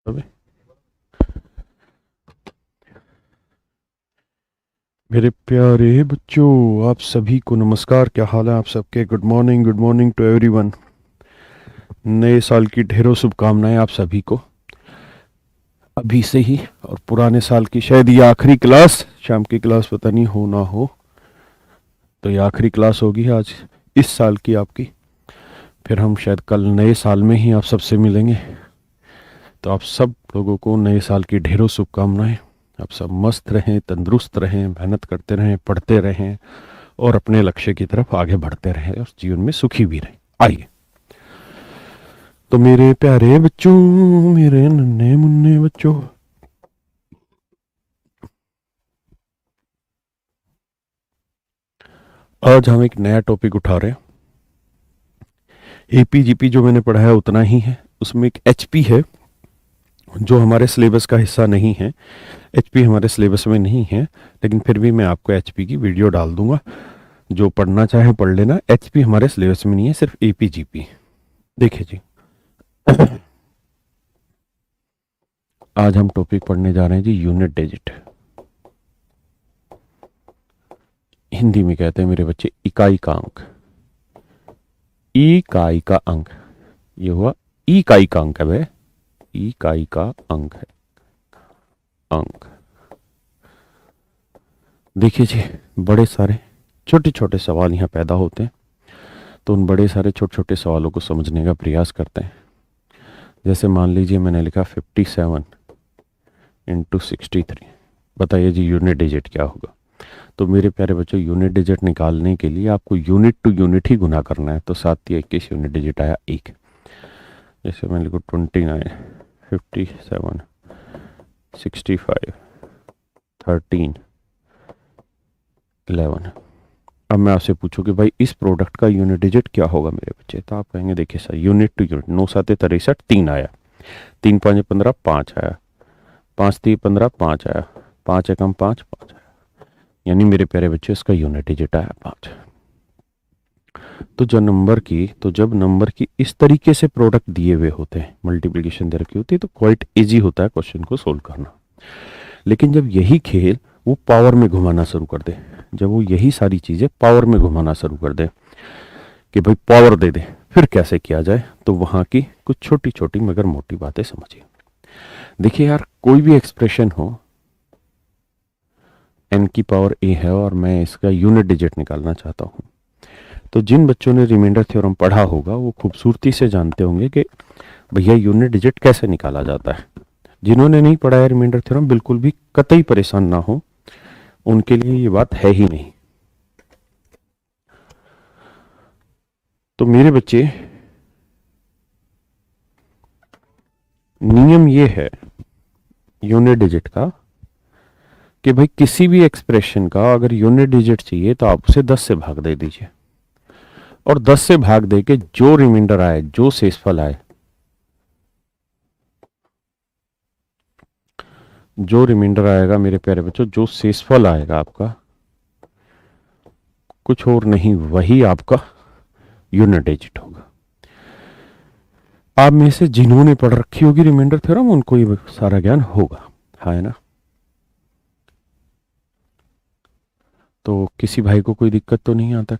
अबे मेरे प्यारे बच्चों, आप सभी को नमस्कार। क्या हाल है आप सबके? Good morning to everyone. नए साल की ढेरों शुभकामनाएं आप सभी को अभी से ही। और पुराने साल की शायद ये आखिरी क्लास, शाम की क्लास पता नहीं हो ना हो, तो ये आखिरी क्लास होगी आज इस साल की आपकी। फिर हम शायद कल नए साल में ही आप सबसे मिलेंगे। तो आप सब लोगों को नए साल की ढेरों शुभकामनाएं। आप सब मस्त रहें, तंदुरुस्त रहें, मेहनत करते रहें, पढ़ते रहें और अपने लक्ष्य की तरफ आगे बढ़ते रहें और जीवन में सुखी भी रहें। आइए, तो मेरे प्यारे बच्चों, मेरे नन्हे मुन्ने बच्चों, आज हम एक नया टॉपिक उठा रहे हैं। एपीजीपी जो मैंने पढ़ा है उतना ही है, उसमें एक एचपी है जो हमारे सिलेबस का हिस्सा नहीं है। एचपी हमारे सिलेबस में नहीं है, लेकिन फिर भी मैं आपको एचपी की वीडियो डाल दूंगा। जो पढ़ना चाहे पढ़ लेना। एचपी हमारे सिलेबस में नहीं है, सिर्फ एपीजीपी। देखिए जी, आज हम टॉपिक पढ़ने जा रहे हैं जी यूनिट डिजिट। हिंदी में कहते हैं मेरे बच्चे इकाई का अंक। इकाई का अंक, ये हुआ इकाई का अंक है भाई, इकाई का अंक है अंक। देखिए जी, बड़े सारे छोटे छोटे सवाल यहाँ पैदा होते हैं, तो उन बड़े सारे छोटे छोटे सवालों को समझने का प्रयास करते हैं। जैसे मान लीजिए मैंने लिखा 57 इंटू 63, बताइए जी यूनिट डिजिट क्या होगा। तो मेरे प्यारे बच्चों, यूनिट डिजिट निकालने के लिए आपको यूनिट टू यूनिट ही गुना करना है। तो 7 या 21 यूनिट डिजिट आया 1। जैसे मैं लिखूँ 29, 57, 65, 13, 11। अब मैं आपसे पूछूं कि भाई इस प्रोडक्ट का यूनिट डिजिट क्या होगा मेरे बच्चे, तो आप कहेंगे देखिए सर, यूनिट टू यूनिट 9 7 63 3 आया, 3 5 15 5 आया, 5 3 15 5 आया, 5 एकम 5 5 आया, यानी मेरे प्यारे बच्चे इसका यूनिट डिजिट आया 5। तो जब नंबर की इस तरीके से प्रोडक्ट दिए हुए होते हैं, मल्टीप्लिकेशन दे रखी होती है, तो क्वाइट इजी होता है क्वेश्चन को सोल्व करना। लेकिन जब यही खेल वो पावर में घुमाना शुरू कर दे, जब वो यही सारी चीज़ें पावर में घुमाना शुरू कर दे कि भाई पावर दे दे, फिर कैसे किया जाए, तो वहाँ की कुछ छोटी छोटी मगर मोटी बातें समझिए। देखिए यार, कोई भी एक्सप्रेशन हो, n की पावर a है और मैं इसका यूनिट डिजिट निकालना चाहता हूँ, तो जिन बच्चों ने रिमाइंडर थ्योरम पढ़ा होगा वो खूबसूरती से जानते होंगे कि भैया यूनिट डिजिट कैसे निकाला जाता है। जिन्होंने नहीं पढ़ा है रिमाइंडर थ्योरम, बिल्कुल भी कतई परेशान ना हो, उनके लिए ये बात है ही नहीं। तो मेरे बच्चे, नियम ये है यूनिट डिजिट का कि भाई किसी भी एक्सप्रेशन का अगर यूनिट डिजिट चाहिए तो आप उसे 10 से भाग दे दीजिए, और 10 से भाग दे के जो रिमाइंडर आए, जो शेषफल आए, जो रिमाइंडर आएगा मेरे प्यारे बच्चों, जो शेषफल आएगा आपका, कुछ और नहीं, वही आपका यूनिट डिजिट होगा। आप में से जिन्होंने पढ़ रखी होगी रिमाइंडर थ्योरम, उनको ये सारा ज्ञान होगा, है ना। तो किसी भाई को कोई दिक्कत तो नहीं आता।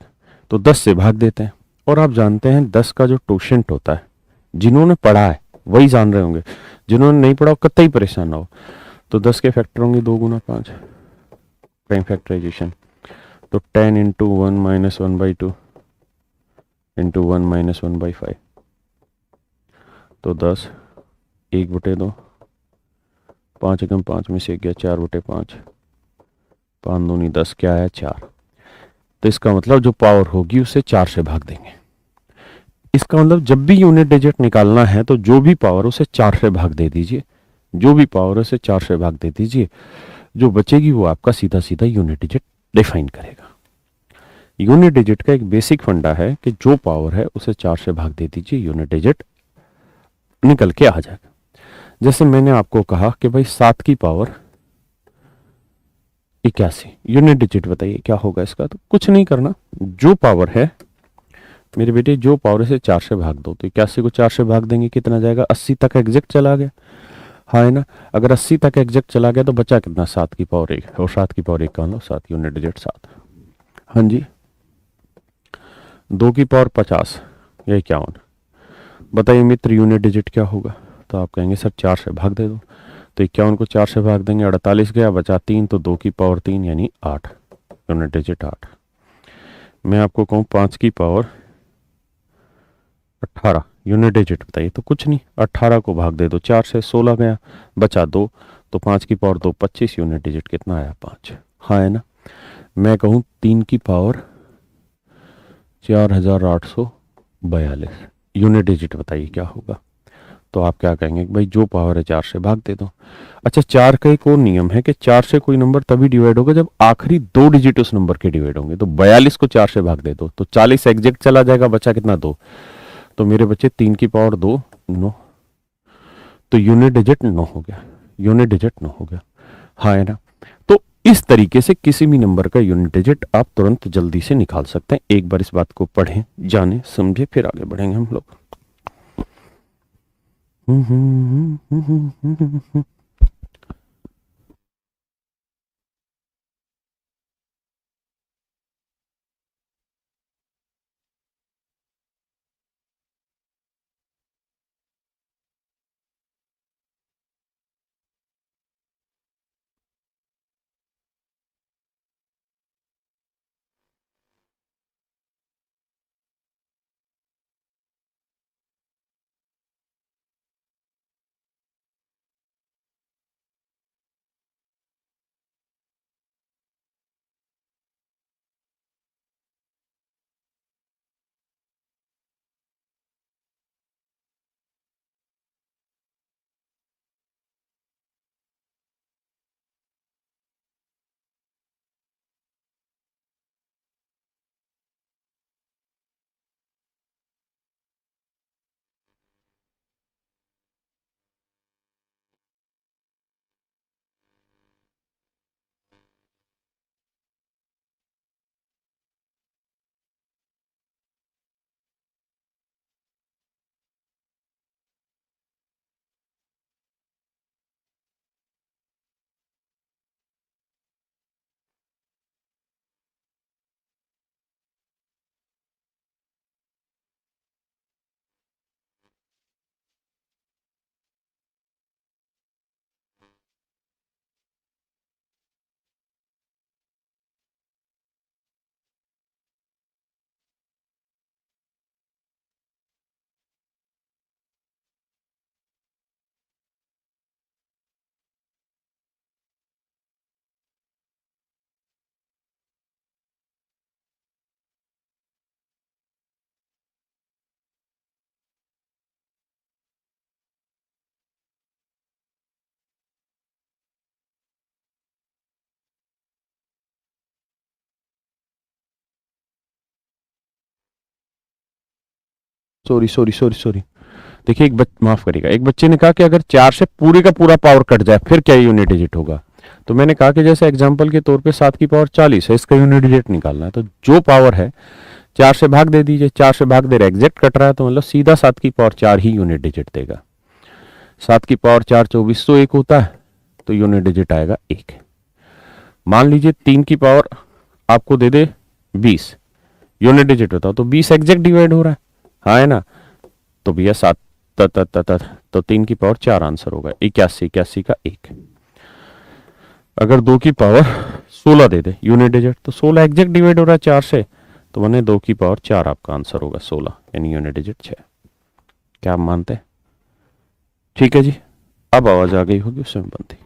तो 10 से भाग देते हैं, और आप जानते हैं 10 का जो टोशेंट होता है, जिन्होंने पढ़ा है वही जान रहे होंगे, जिन्होंने नहीं पढ़ा कतई परेशान ना हो। तो 10 के फैक्टर होंगे 2 गुना 5, प्राइम फैक्टराइजेशन। तो 10 इंटू 1 माइनस 1/2 इंटू 1 माइनस 1/5, तो 10, 1/2, 5 एकम 5 में से गया 4/5, 5 दूनी 10, क्या है 4। तो इसका मतलब जो पावर होगी उसे 4 से भाग देंगे। इसका मतलब जब भी यूनिट डिजिट निकालना है तो जो भी पावर उसे 4 से भाग दे दीजिए, जो भी पावर उसे 4 से भाग दे दीजिए, जो बचेगी वो आपका सीधा सीधा यूनिट डिजिट डिफाइन करेगा। यूनिट डिजिट का एक बेसिक फंडा है कि जो पावर है उसे 4 से भाग दे दीजिए, यूनिट डिजिट निकल के आ जाएगा। जैसे मैंने आपको कहा कि भाई 7 की पावर 81, यूनिट डिजिट बताइए क्या होगा इसका। तो कुछ नहीं करना, जो पावर है मेरे बेटे, जो पावर से 4 से भाग दो, तो 81 को 4 से भाग देंगे कितना जाएगा, 80 तक एग्जैक्ट चला गया। हाँ है ना। अगर 80 तक एग्जैक्ट चला गया तो बचा कितना, 7 की पावर 1, और 7 की पावर 1 का लो 7 यूनिट डिजिट 7। हाँ जी। 2 की पावर 50 या 51। बताइए मित्र यूनिट डिजिट क्या होगा। तो आप कहेंगे सर 4 से भाग दे दो। तो 51 को 4 से भाग देंगे, 48 गया, बचा 3, तो 2 की पावर 3 यानी 8, यूनिट डिजिट 8। मैं आपको कहूँ 5 की पावर 18 यूनिट डिजिट बताइए, तो कुछ नहीं, 18 को भाग दे दो 4 से, 16 गया, बचा 2, तो 5 की पावर 2 25, यूनिट डिजिट कितना आया 5। हाँ है ना। मैं कहूँ 3 की पावर 4842 यूनिट डिजिट बताइए क्या होगा। तो आप क्या कहेंगे कि भाई जो पावर है 4 से भाग दे दो। अच्छा, 4 का एक और नियम है कि 4 से कोई नंबर तभी डिवाइड होगा जब आखिरी 2 डिजिट उस नंबर के डिवाइड होंगे। तो 42 को 4 से भाग दे दो तो 40 एग्जैक्ट चला जाएगा, बचा कितना 2। तो मेरे बच्चे 3 की पावर 2 9, तो यूनिट डिजिट 9 हो गया, यूनिट डिजिट 9 हो गया। हाँ है ना। तो इस तरीके से किसी भी नंबर का यूनिट डिजिट आप तुरंत जल्दी से निकाल सकते हैं। एक बार इस बात को पढ़ें, जाने समझे, फिर आगे बढ़ेंगे हम लोग। Sorry sorry sorry sorry. देखिए माफ करिएगा, एक बच्चे ने कहा कि अगर 4 से पूरे का पूरा पावर कट जाए फिर क्या यूनिट डिजिट होगा। तो मैंने कहा कि जैसे एग्जांपल के तौर पे 7 की पावर 40 है, इसका यूनिट डिजिट निकालना है, तो जो पावर है 4 से भाग दे दीजिए। 4 से भाग दे रहे एग्जैक्ट कट रहा है, तो मतलब सीधा 7 की पावर 4 ही यूनिट डिजिट देगा। 7 की पावर 4 2401 होता है, तो यूनिट डिजिट आएगा 1। मान लीजिए 3 की पावर आपको दे दे 20, यूनिट डिजिट बताओ, तो 20 एग्जैक्ट डिवाइड हो रहा है। हाँ है ना। तो भैया 7 तो 3 की पावर 4 आंसर होगा 81, 81 का 1। अगर 2 की पावर 16 दे दे यूनिट डिजिट, तो 16 एग्जैक्ट डिवाइड हो रहा है 4 से, तो मैंने 2 की पावर 4 आपका आंसर होगा 16, यानी यूनिट डिजिट 6। क्या आप मानते हैं। ठीक है जी। अब आवाज आ गई होगी उसमें बनती।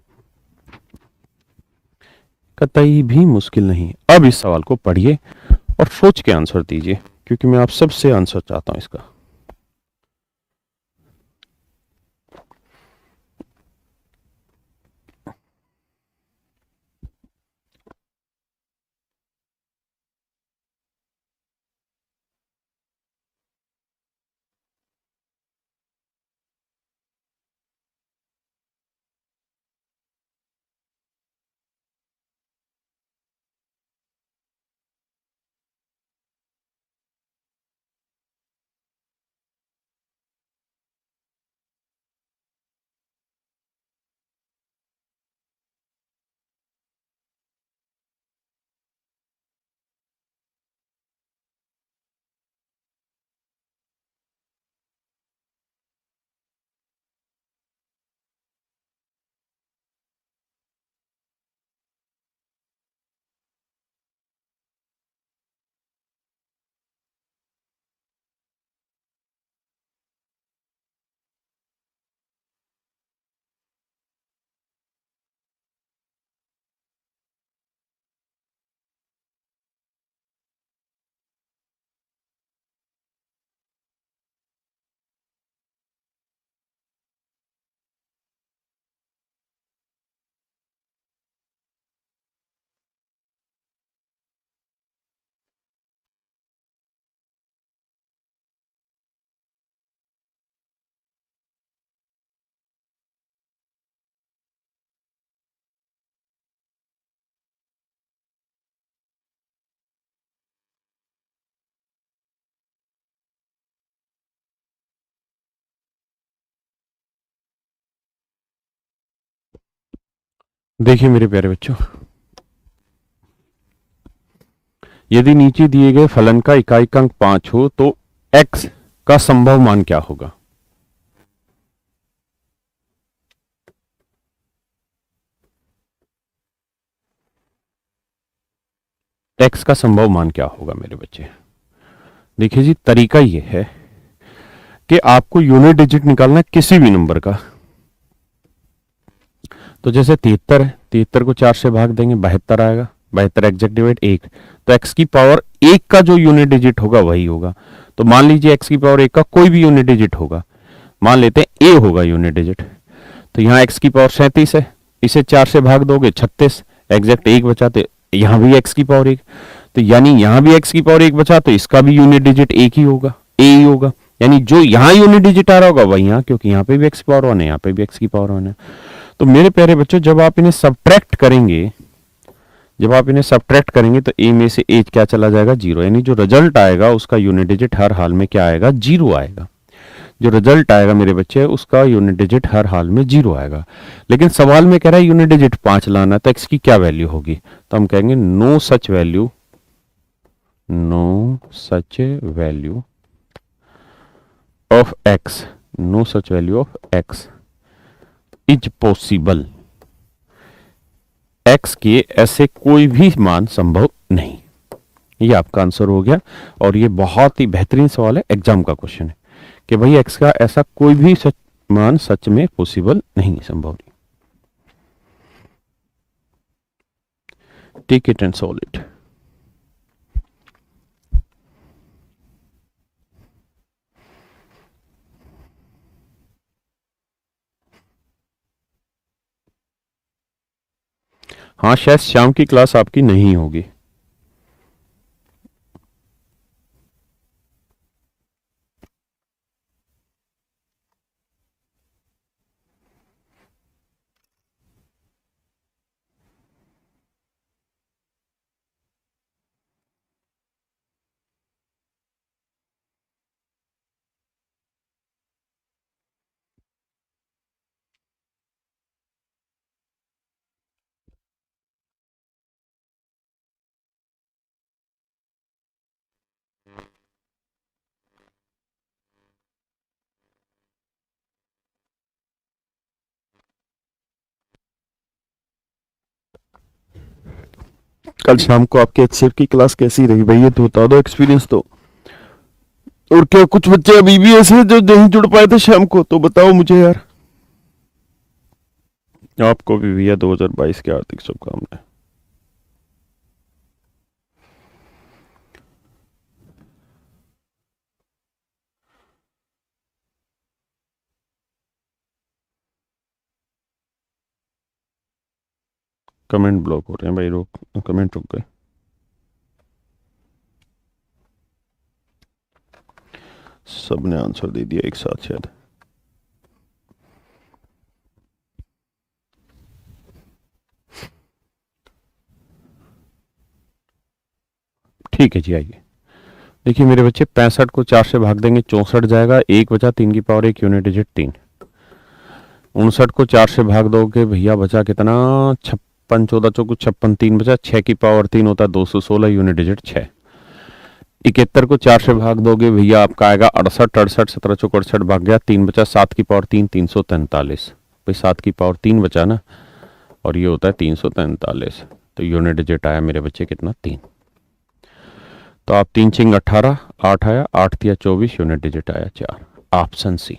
कतई भी मुश्किल नहीं। अब इस सवाल को पढ़िए और सोच के आंसर दीजिए, क्योंकि मैं आप सबसे आंसर चाहता हूं इसका। देखिए मेरे प्यारे बच्चों, यदि नीचे दिए गए फलन का इकाई अंक 5 हो तो x का संभव मान क्या होगा? x का संभव मान क्या होगा मेरे बच्चे? देखिए जी, तरीका यह है कि आपको यूनिट डिजिट निकालना है किसी भी नंबर का। तो जैसे 73 है, 73 को 4 से भाग देंगे 72 आएगा, 72 एग्जैक्ट डिवाइड 1, तो x की पावर 1 का जो यूनिट डिजिट होगा वही होगा। तो मान लीजिए x की पावर 1 का कोई भी यूनिट डिजिट होगा, मान लेते हैं a होगा यूनिट डिजिट। तो यहाँ x की पावर 37 है, इसे 4 से भाग दोगे 36, एग्जैक्ट 1 बचा, तो यहाँ भी x की पावर 1, तो यानी यहाँ भी x की पावर 1 बचा, तो इसका भी यूनिट डिजिट एक ही होगा, a ही होगा। यानी जो यहाँ यूनिट डिजिट आ रहा होगा वही यहाँ, क्योंकि यहाँ पे भी x की पावर 1 है, यहाँ पे भी x की पावर 1 है। तो मेरे प्यारे बच्चों, जब आप इन्हें सब्ट्रैक्ट करेंगे, तो a में से a क्या चला जाएगा? 0। यानी जो रिजल्ट आएगा उसका यूनिट डिजिट हर हाल में क्या आएगा? 0 आएगा। जो रिजल्ट आएगा मेरे बच्चे, उसका यूनिट डिजिट हर हाल में 0 आएगा। लेकिन सवाल में कह रहा है यूनिट डिजिट 5 लाना, तो x की क्या वैल्यू होगी? तो हम कहेंगे no such value of x is possible. x के ऐसे कोई भी मान संभव नहीं। ये आपका आंसर हो गया। और ये बहुत ही बेहतरीन सवाल है, एग्जाम का क्वेश्चन है कि भाई x का ऐसा कोई भी मान सच में पॉसिबल नहीं, संभव नहीं। Take it and solve it. हाँ, शायद शाम की क्लास आपकी नहीं होगी। कल शाम को आपके एचसीएफ की क्लास कैसी रही भाई? ये तो बता दो, एक्सपीरियंस तो। और क्या कुछ बच्चे अभी भी ऐसे हैं जो नहीं जुड़ पाए थे शाम को? तो बताओ मुझे यार। आपको भी भैया 2022 की हार्दिक शुभकामनाएं। कमेंट ब्लॉक हो रहे हैं भाई, कमेंट रुक गए। सबने आंसर दे दिया एक साथ शायद। ठीक है जी, आइए। देखिए मेरे बच्चे, 65 को 4 से भाग देंगे 64 जाएगा, 1 बचा, 3 की पावर 1 यूनिट डिजिट 3। 59 को 4 से भाग दोगे भैया, बचा कितना? 56, 14 चौको 56, 3 बचा, 6 की पावर 3 होता है 216 यूनिट डिजिट 6। 71 को 4 से भाग दोगे भैया, आपका आएगा 68, 68, 17 चौको 68 भाग गया, 3 बचा, 7 की पावर 3 343। भाई 7 की पावर 3 बचा ना, और ये होता है 343। तो यूनिट डिजिट आया मेरे बच्चे कितना? 3। तो आप 3 छिंग 18, 8 आया, 8 तिया 24, यूनिट डिजिट आया 4। ऑप्शन सी,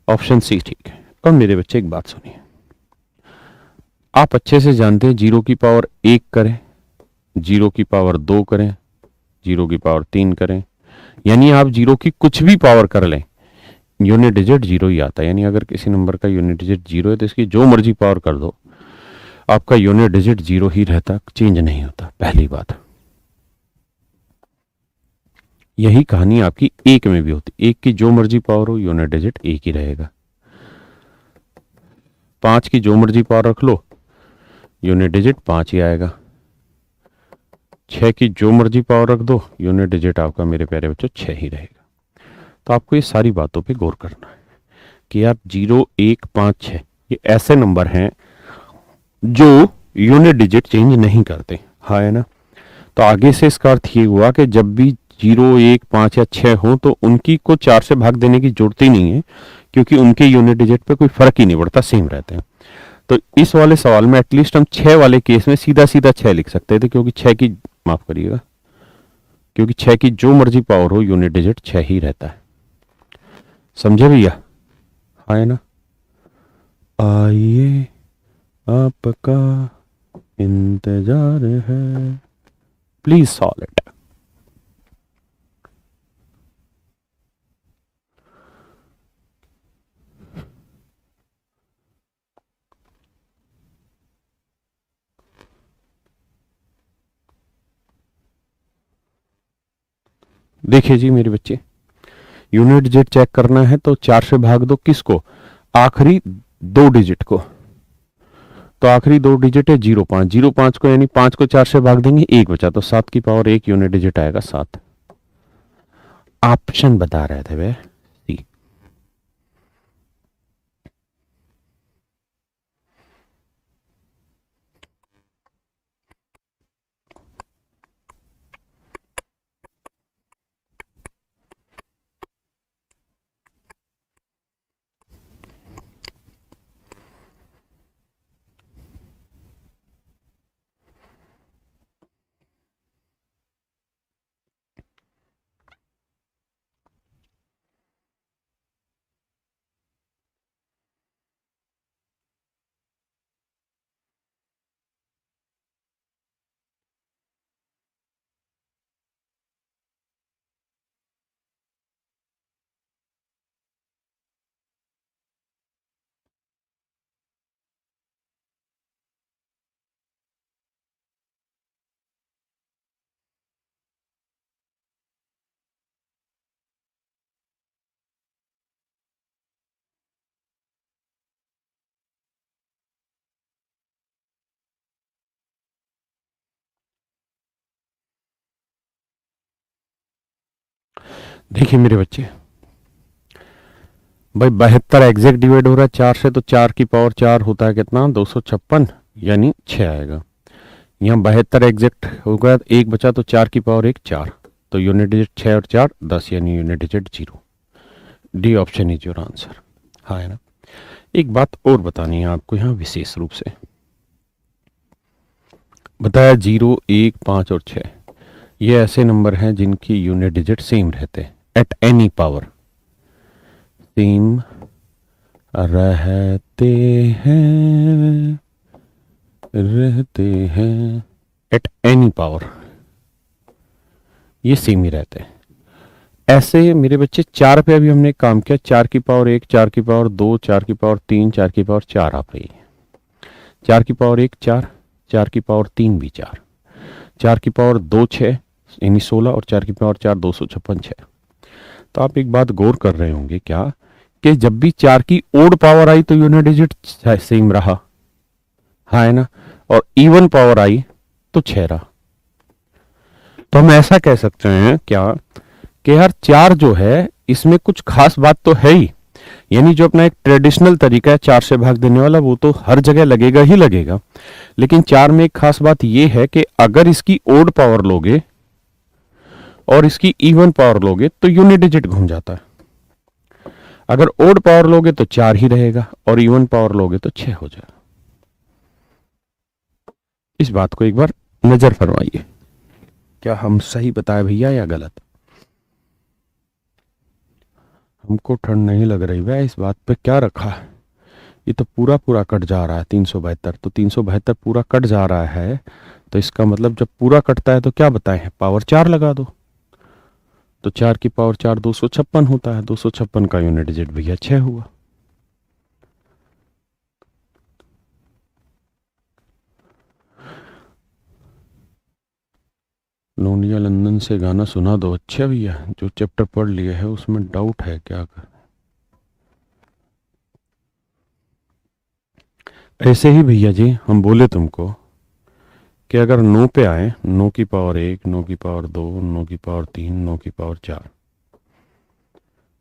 ऑप्शन सी ठीक है। और मेरे बच्चे एक बात सुनिए, आप अच्छे से जानते हैं 0 की पावर 1 करें, 0 की पावर 2 करें, 0 की पावर 3 करें, यानी आप 0 की कुछ भी पावर कर लें, यूनिट डिजिट 0 ही आता है। यानी अगर किसी नंबर का यूनिट डिजिट 0 है तो इसकी जो मर्जी पावर कर दो, आपका यूनिट डिजिट 0 ही रहता, चेंज नहीं होता। पहली बात, यही कहानी आपकी 1 में भी होती। 1 की जो मर्जी पावर हो, यूनिट डिजिट 1 ही रहेगा। 5 की जो मर्जी पावर रख लो, यूनिट डिजिट 5 ही आएगा। 6 की जो मर्जी पावर रख दो, यूनिट डिजिट आपका मेरे प्यारे बच्चों 6 ही रहेगा। तो आपको ये सारी बातों पे गौर करना है कि यार 0, 1, 5, 6 ये ऐसे नंबर हैं जो यूनिट डिजिट चेंज नहीं करते। हाँ है ना। तो आगे से इसका अर्थ ये हुआ कि जब भी 0, 1, 5 या 6 हो तो उनकी को 4 से भाग देने की जरूरत ही नहीं है, क्योंकि उनके यूनिट डिजिट पे कोई फर्क ही नहीं पड़ता, सेम रहते हैं। तो इस वाले सवाल में एटलीस्ट हम 6 वाले केस में सीधा सीधा 6 लिख सकते थे, क्योंकि 6 की, माफ करिएगा, क्योंकि 6 की जो मर्जी पावर हो यूनिट डिजिट 6 ही रहता है। समझे भैया? हाँ है ना। आइए आपका इंतजार है, प्लीज सॉल्व इट। देखिए जी मेरे बच्चे, यूनिट डिजिट चेक करना है तो 4 से भाग दो किसको? आखिरी 2 डिजिट को। तो आखिरी 2 डिजिट है 0, 5, 0, 5 को, यानी 5 को 4 से भाग देंगे 1 बचा, तो 7 की पावर 1 यूनिट डिजिट आएगा 7। ऑप्शन बता रहे थे वे, सी। देखिए मेरे बच्चे, भाई 72 एग्जैक्ट डिवाइड हो रहा है 4 से, तो 4 की पावर 4 होता है कितना? 256, यानी 6 आएगा। यहाँ 72 एग्जैक्ट हो गया, एक बचा, तो 4 की पावर 1 4, तो यूनिट डिजिट 6 और 4 10, यानी unit digit 0। D option is your answer. हाँ है ना। एक बात और बतानी है आपको यहाँ विशेष रूप से, बताया 0, 1, 5 और 6 ये ऐसे नंबर हैं जिनकी यूनिट डिजिट सेम रहते हैं एट एनी पावर, सेम रहते हैं, रहते हैं एट एनी पावर, ये सेम ही रहते हैं। ऐसे मेरे बच्चे 4 पे अभी हमने काम किया, 4 की पावर 1, 4 की पावर 2, 4 की पावर 3, 4 की पावर 4 आप रही है। 4 की पावर 1 4, 4 की पावर 3 भी 4, 4 की पावर 2 6, यानी 16, और 4 की पावर 4 256 6। तो आप एक बात गौर कर रहे होंगे क्या, कि जब भी 4 की ओड पावर आई तो यूनिट डिजिट सेम रहा, हाँ है ना, और इवन पावर आई तो 6 रहा। तो हम ऐसा कह सकते हैं क्या कि यार 4 जो है इसमें कुछ खास बात तो है ही, यानी जो अपना एक ट्रेडिशनल तरीका है 4 से भाग देने वाला, वो तो हर जगह लगेगा ही लगेगा, लेकिन 4 में एक खास बात ये है कि अगर इसकी ओड पावर लोगे और इसकी इवन पावर लोगे तो यूनिट डिजिट घूम जाता है। अगर ओड पावर लोगे तो 4 ही रहेगा और इवन पावर लोगे तो 6 हो जाएगा। इस बात को एक बार नजर फरमाइए, क्या हम सही बताए भैया या गलत? हमको ठंड नहीं लग रही वह, इस बात पे क्या रखा है? ये तो पूरा पूरा कट जा रहा है 372, तो 372 पूरा कट जा रहा है, तो इसका मतलब जब पूरा कटता है तो क्या बताए हैं, पावर 4 लगा दो। तो 4 की पावर 4 256 होता है, 256 का यूनिट डिजिट भैया 6 हुआ। लोनिया लंदन से गाना सुना दो। अच्छा भैया, जो चैप्टर पढ़ लिए है उसमें डाउट है क्या कर? ऐसे ही भैया जी हम बोले तुमको कि अगर 9 पे आए, 9 की पावर 1, 9 की पावर 2, 9 की पावर 3, 9 की पावर 4,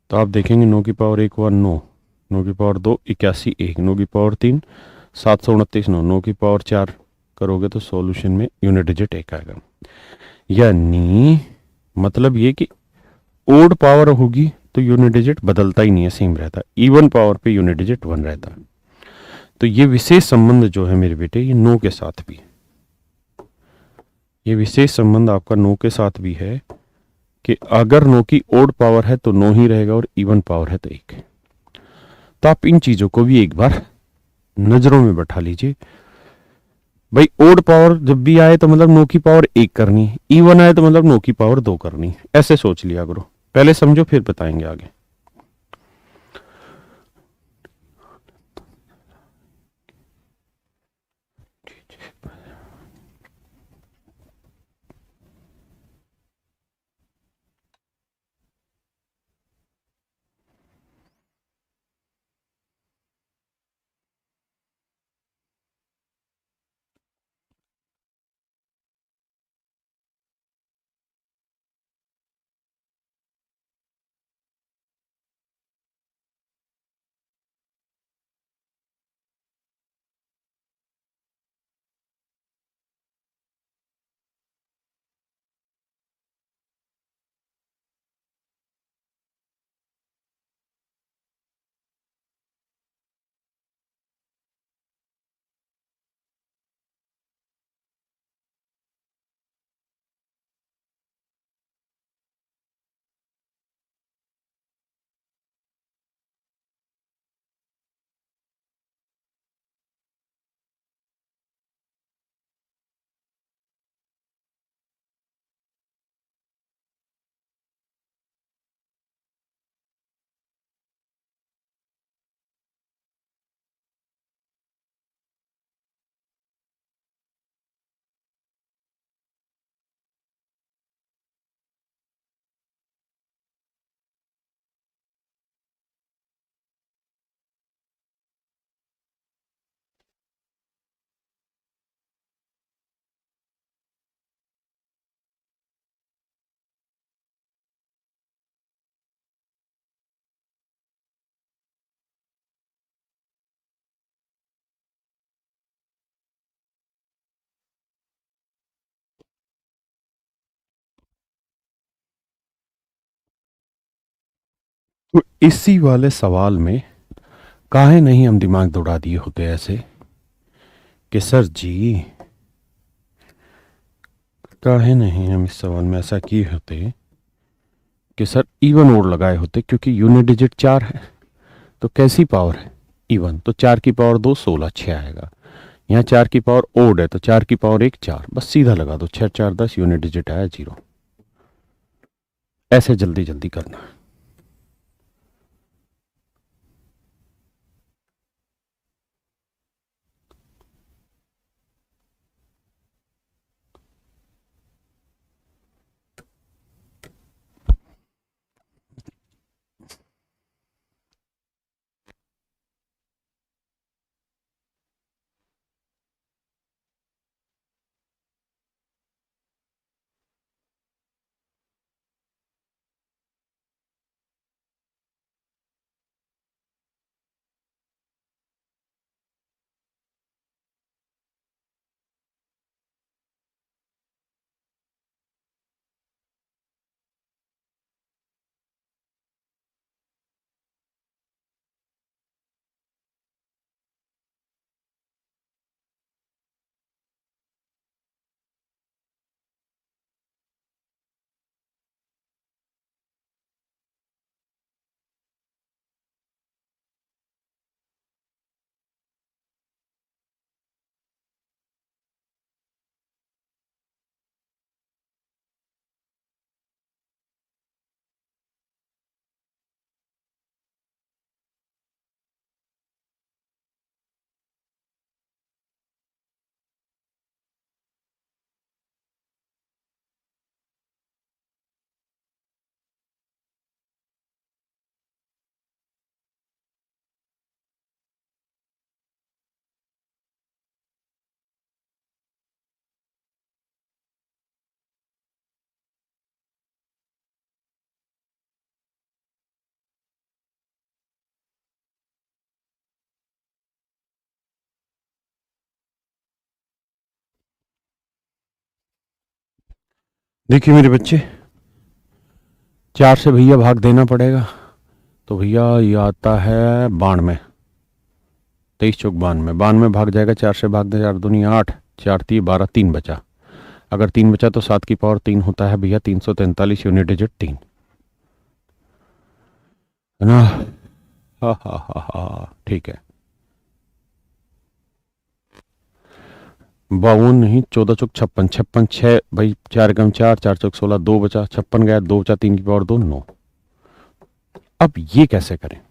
तो आप देखेंगे 9 की पावर 1 हुआ 9, 9 की पावर 2 81, 1, 9 की पावर 3 729 नो, नो की पावर 4 करोगे तो सॉल्यूशन में यूनिट डिजिट 1 आएगा। यानी मतलब ये कि ओड पावर होगी तो यूनिट डिजिट बदलता ही नहीं है, सेम रहता है। इवन पावर पे यूनिट डिजिट 1 रहता है। तो ये विशेष संबंध जो है मेरे बेटे, ये नो के साथ भी, ये विशेष संबंध आपका नो के साथ भी है कि अगर नो की ओड पावर है तो नो ही रहेगा और इवन पावर है तो 1। तो आप इन चीजों को भी एक बार नजरों में बैठा लीजिए। भाई ओड पावर जब भी आए तो मतलब नो की पावर 1 करनी, इवन आए तो मतलब नो की पावर 2 करनी, ऐसे सोच लिया करो। पहले समझो फिर बताएंगे आगे। तो इसी वाले सवाल में काहे नहीं हम दिमाग दौड़ा दिए होते ऐसे कि सर जी, काहे नहीं हम इस सवाल में ऐसा किए होते कि सर इवन ओड लगाए होते, क्योंकि यूनिट डिजिट 4 है तो कैसी पावर है इवन, तो 4 की पावर 2 16 6 आएगा। यहाँ 4 की पावर ओड है तो 4 की पावर 1 4, बस सीधा लगा दो, 6 4 10, यूनिट डिजिट आया 0। ऐसे जल्दी जल्दी करना। देखिए मेरे बच्चे, 4 से भैया भाग देना पड़ेगा, तो भैया ये आता है 92, 23 चौक 92, 92 भाग जाएगा 4 से, भाग दे 4 दूनी 8, 4 3 12, 3 बचा। अगर 3 बचा तो 7 की पावर 3 होता है भैया 343 यूनिट डिजिट 3, है ना? हा हा हा हा, ठीक है। 52 नहीं, 14 चौक 56, 56 6 भाई, 4 कम 4, 4 चौक 16, 2 बचा, 56 गया, 2 बचा, 3 की पावर 2 9। अब ये कैसे करें?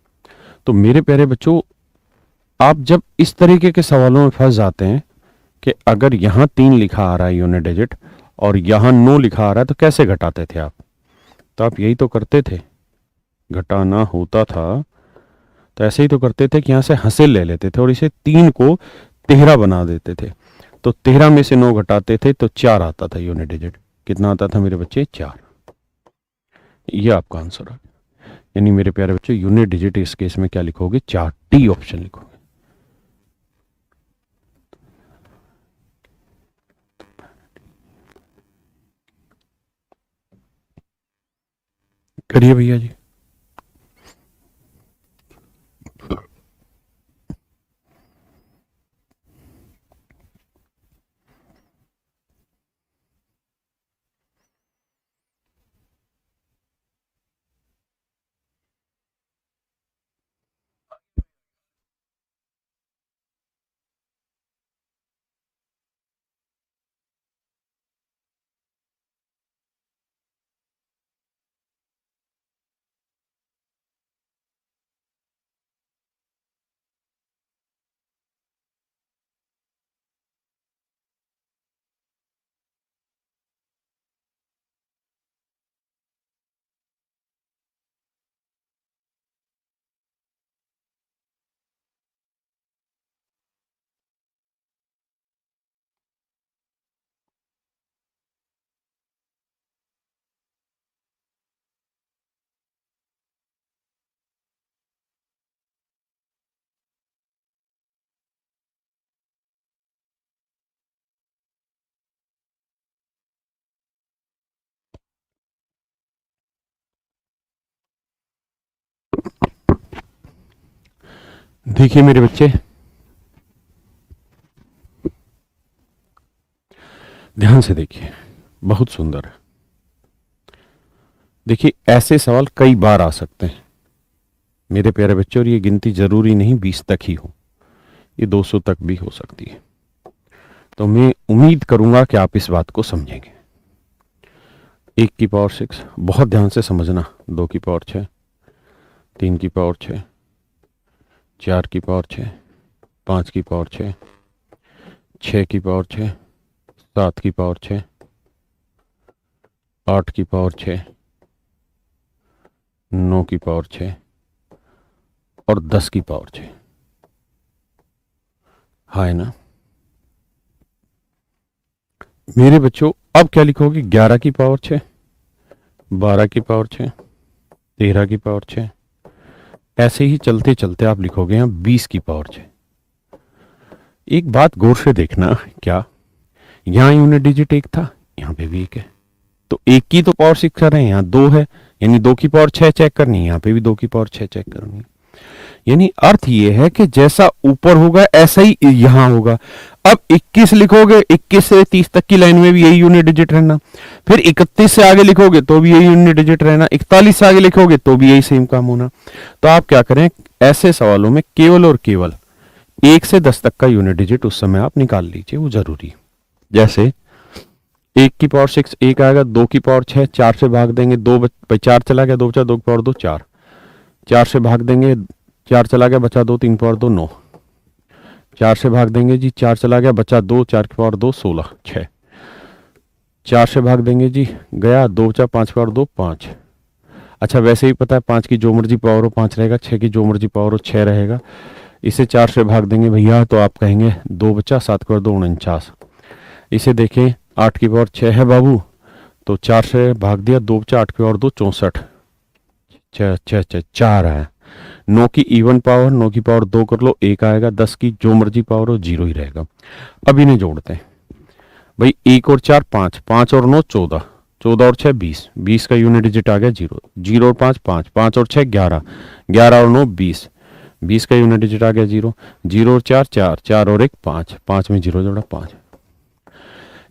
तो मेरे प्यारे बच्चों, आप जब इस तरीके के सवालों में फंस जाते हैं कि अगर यहां 3 लिखा आ रहा है यूनिट डिजिट और यहां 9 लिखा आ रहा है, तो कैसे घटाते थे आप? तो आप यही तो करते थे, घटाना होता था तो ऐसे ही तो करते थे कि यहां से हासिल ले लेते थे और इसे 3 को 13 बना देते थे। तो 13 में से 9 घटाते थे तो 4 आता था यूनिट डिजिट। कितना आता था मेरे बच्चे? 4। ये आपका आंसर है। यानी मेरे प्यारे बच्चों, यूनिट डिजिट इस केस में क्या लिखोगे? 4, डी ऑप्शन लिखोगे। करिए भैया जी। देखिए मेरे बच्चे, ध्यान से देखिए, बहुत सुंदर है। देखिए ऐसे सवाल कई बार आ सकते हैं मेरे प्यारे बच्चों, और ये गिनती जरूरी नहीं 20 तक ही हो, ये 200 तक भी हो सकती है। तो मैं उम्मीद करूंगा कि आप इस बात को समझेंगे। 1 की पावर 6, बहुत ध्यान से समझना। 2 की पावर 6, 3 की पावर 6, 4 की पावर 6, 5 की पावर 6, 6 की पावर 6, 7 की पावर 6, 8 की पावर 6, 9 की पावर 6 और 10 की पावर 6। हाँ है ना मेरे बच्चों? अब क्या लिखोगे? 11 की पावर 6, 12 की पावर 6, 13 की पावर 6, ऐसे ही चलते चलते आप लिखोगे यहाँ 20 की पावर 6। एक बात गौर से देखना, क्या यहाँ यूनिट डिजिट 1 था, यहाँ पे भी 1 है, तो 1 की तो पावर 6 कर रहे हैं, यहाँ 2 है, यानी 2 की पावर 6 चेक करनी है, यहाँ पे भी 2 की पावर 6 चेक करनी है। यानी अर्थ ये है कि जैसा ऊपर होगा ऐसा ही यहां होगा। अब 21 लिखोगे, 21 से 30 तक की लाइन में भी यही यूनिट डिजिट रहना, फिर 31 से आगे लिखोगे तो भी यही यूनिट डिजिट रहना, 41 से आगे लिखोगे तो भी यही सेम काम होना। तो आप क्या करें, ऐसे सवालों में केवल और केवल 1 से 10 तक का यूनिट डिजिट उस समय आप निकाल लीजिए, वो जरूरी है। जैसे 1 की पावर 6 1 आएगा, 2 की पावर 6, 4 से भाग देंगे, 4 चला गया, 2 बचा, 2 की पावर 2 4, 4 से भाग देंगे, 4 चला गया, बचा 2, 3 पावर 2 9, 4 से भाग देंगे जी, 4 चला गया, बचा 2, 4 की पावर 2 16 6, 4 से भाग देंगे जी, गया 2 बचा, 5 पावर 2 5। अच्छा वैसे ही पता है 5 की जो मर्जी पावर हो 5 रहेगा, 6 की जो मर्जी पावर हो 6 रहेगा। इसे 4 से भाग देंगे भैया तो आप कहेंगे 2 बचा, 7 की पावर 2 49। इसे देखें 8 की पावर 6 है बाबू, तो 4 से भाग दिया, 2 बचा, 8 की पावर 2 64, 4 है। 9 की इवन पावर, 9 की पावर 2 कर लो 1 आएगा, 10 की जो मर्जी पावर हो 0 ही रहेगा। अब इन्हें जोड़ते हैं भाई, 1 और 4 5, 5 और 9 14, 14 और 6 20, 20 का यूनिट डिजिट आ गया 0, 0 और 5 5, 5 और 6 11, 11 और 9 20, 20 का यूनिट डिजिट आ गया 0, 0 और 4 4, 4 और 1 5, 5 में 0 जोड़ा 5।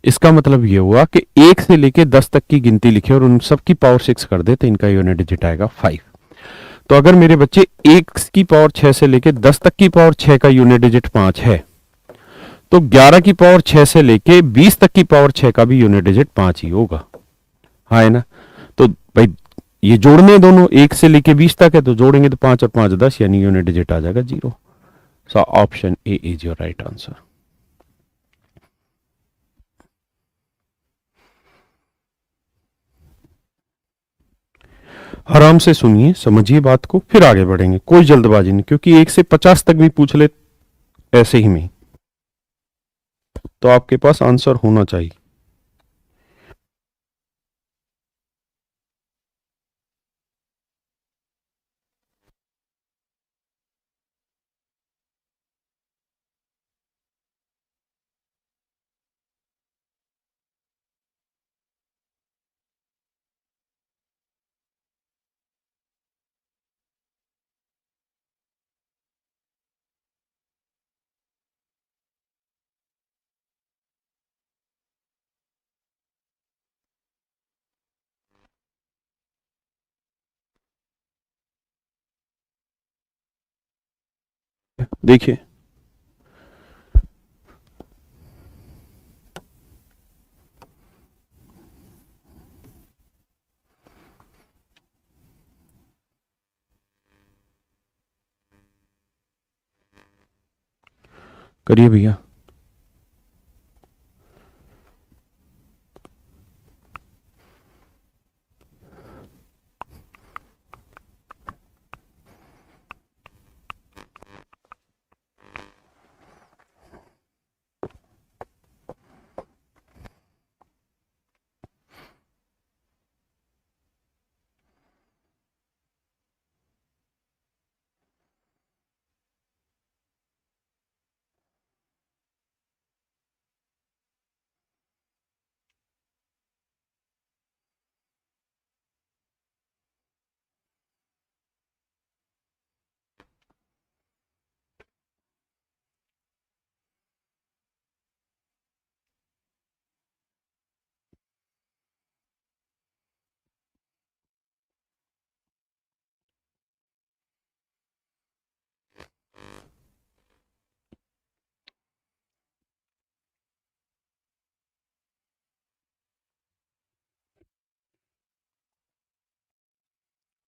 इसका मतलब ये हुआ कि 1 से लेके 10 तक की गिनती लिखे और उन सब की पावर 6 कर दे तो इनका यूनिट डिजिट आएगा 5। तो अगर मेरे बच्चे 1 की पावर 6 से लेके 10 तक की पावर 6 का यूनिट डिजिट 5 है, तो 11 की पावर 6 से लेके 20 तक की पावर 6 का भी यूनिट डिजिट 5 ही होगा। हाँ है ना? तो भाई ये जोड़ने दोनों 1 से लेके 20 तक है, तो जोड़ेंगे तो 5 और 5 10, यानी यूनिट डिजिट आ जाएगा 0। So option A is your right answer. आराम से सुनिए, समझिए बात को, फिर आगे बढ़ेंगे, कोई जल्दबाजी नहीं, क्योंकि 1 से 50 तक भी पूछ ले ऐसे ही में, तो आपके पास आंसर होना चाहिए। देखिए, करिए भैया।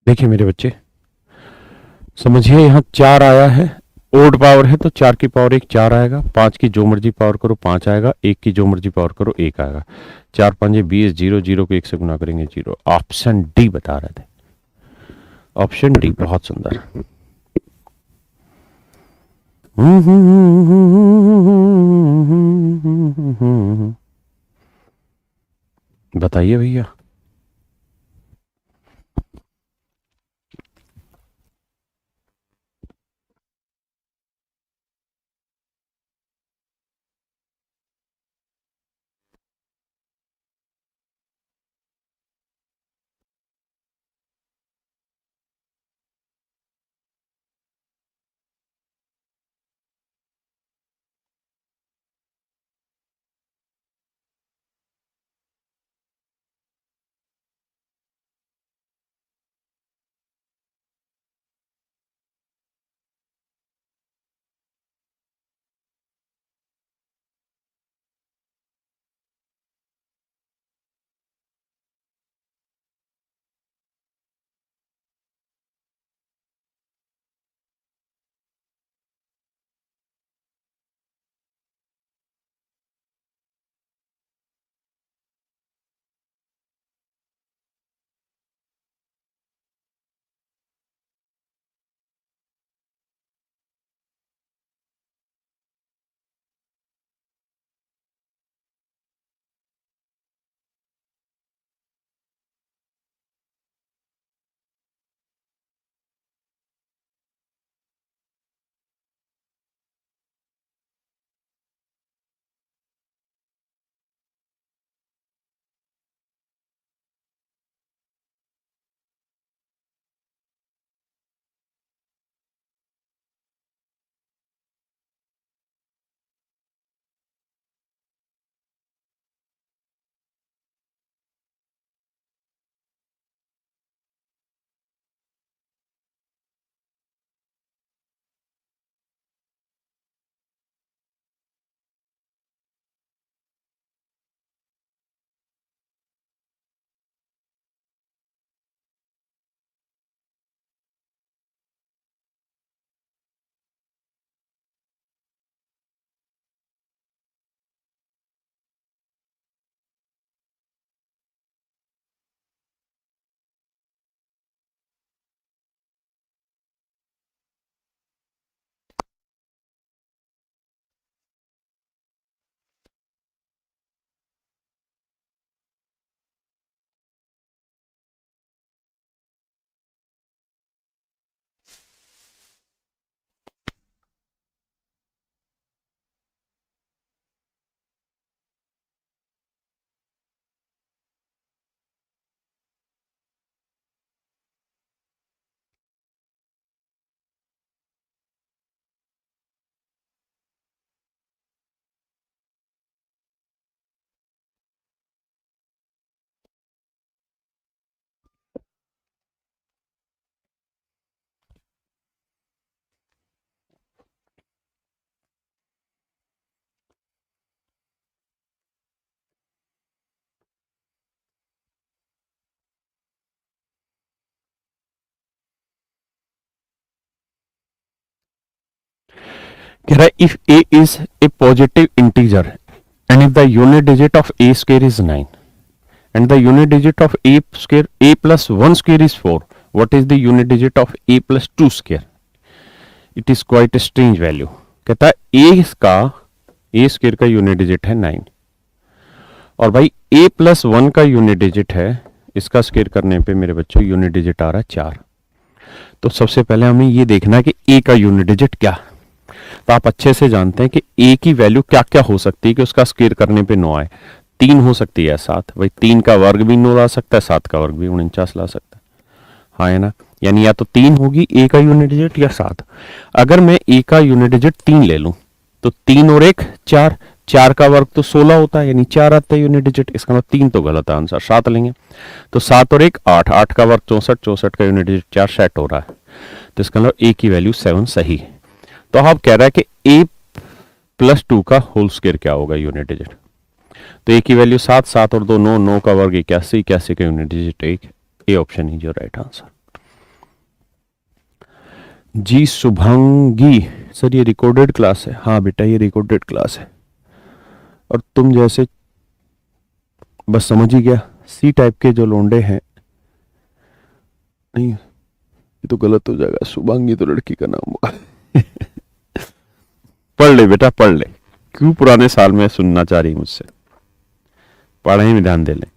देखिए मेरे बच्चे, समझिए, यहाँ 4 आया है, ओड पावर है तो 4 की पावर 1 4 आएगा, 5 की जो मर्जी पावर करो 5 आएगा, 1 की जो मर्जी पावर करो 1 आएगा, 4 5 20, 0 0 को 1 से गुना करेंगे 0। ऑप्शन डी बता रहे थे, ऑप्शन डी बहुत सुंदर। बताइए भैया। कह रहा है if a is a positive integer and if the unit digit of a square is 9 and the unit digit of a square a plus 1 square is 4, what is the unit digit of a plus 2 square? It is quite a strange value. कहता है a square का unit digit है 9 और भाई a plus 1 का unit digit है, इसका square करने पे मेरे बच्चों यूनिट डिजिट आ रहा है 4। तो सबसे पहले हमें ये देखना है कि a का यूनिट डिजिट क्या है। तो आप अच्छे से जानते हैं कि a की वैल्यू क्या क्या हो सकती है कि उसका स्क्वायर करने पे 9 आए। 3 हो सकती है 7, भाई 3 का वर्ग भी 9 ला सकता है, 7 का वर्ग भी 49 ला सकता है, हाँ है ना। यानी या तो 3 होगी a का यूनिट डिजिट या 7। अगर मैं a का यूनिट डिजिट 3 ले लूं तो 3 और 1 4, 4 का वर्ग तो 16 होता है, यानी 4 आता है यूनिट डिजिट। इसका मतलब 3 तो गलत आंसर, 7 लेंगे। तो 7 और 1 8, 8 का वर्ग 64, 64 का यूनिट डिजिट 4, सेट हो रहा है। तो इसका मतलब a की वैल्यू 7 सही है। तो आप कह रहा है कि a प्लस 2 का होल स्क्वायर क्या होगा यूनिट डिजिट। तो a की वैल्यू 7, 7 और 2 9, 9 का वर्ग 81, 81 का यूनिट डिजिट 1। ए ऑप्शन ही जो राइट आंसर। जी शुभांगी सर ये रिकॉर्डेड क्लास है? हाँ बेटा ये रिकॉर्डेड क्लास है और तुम जैसे बस समझ ही गया सी टाइप के जो लोंडे हैं, नहीं ये तो गलत हो जाएगा, शुभांगी तो लड़की का नाम होगा। पढ़ ले बेटा पढ़ ले, क्यों पुराने साल में सुनना चाह रही मुझसे, पढ़ाई में ध्यान दे ले।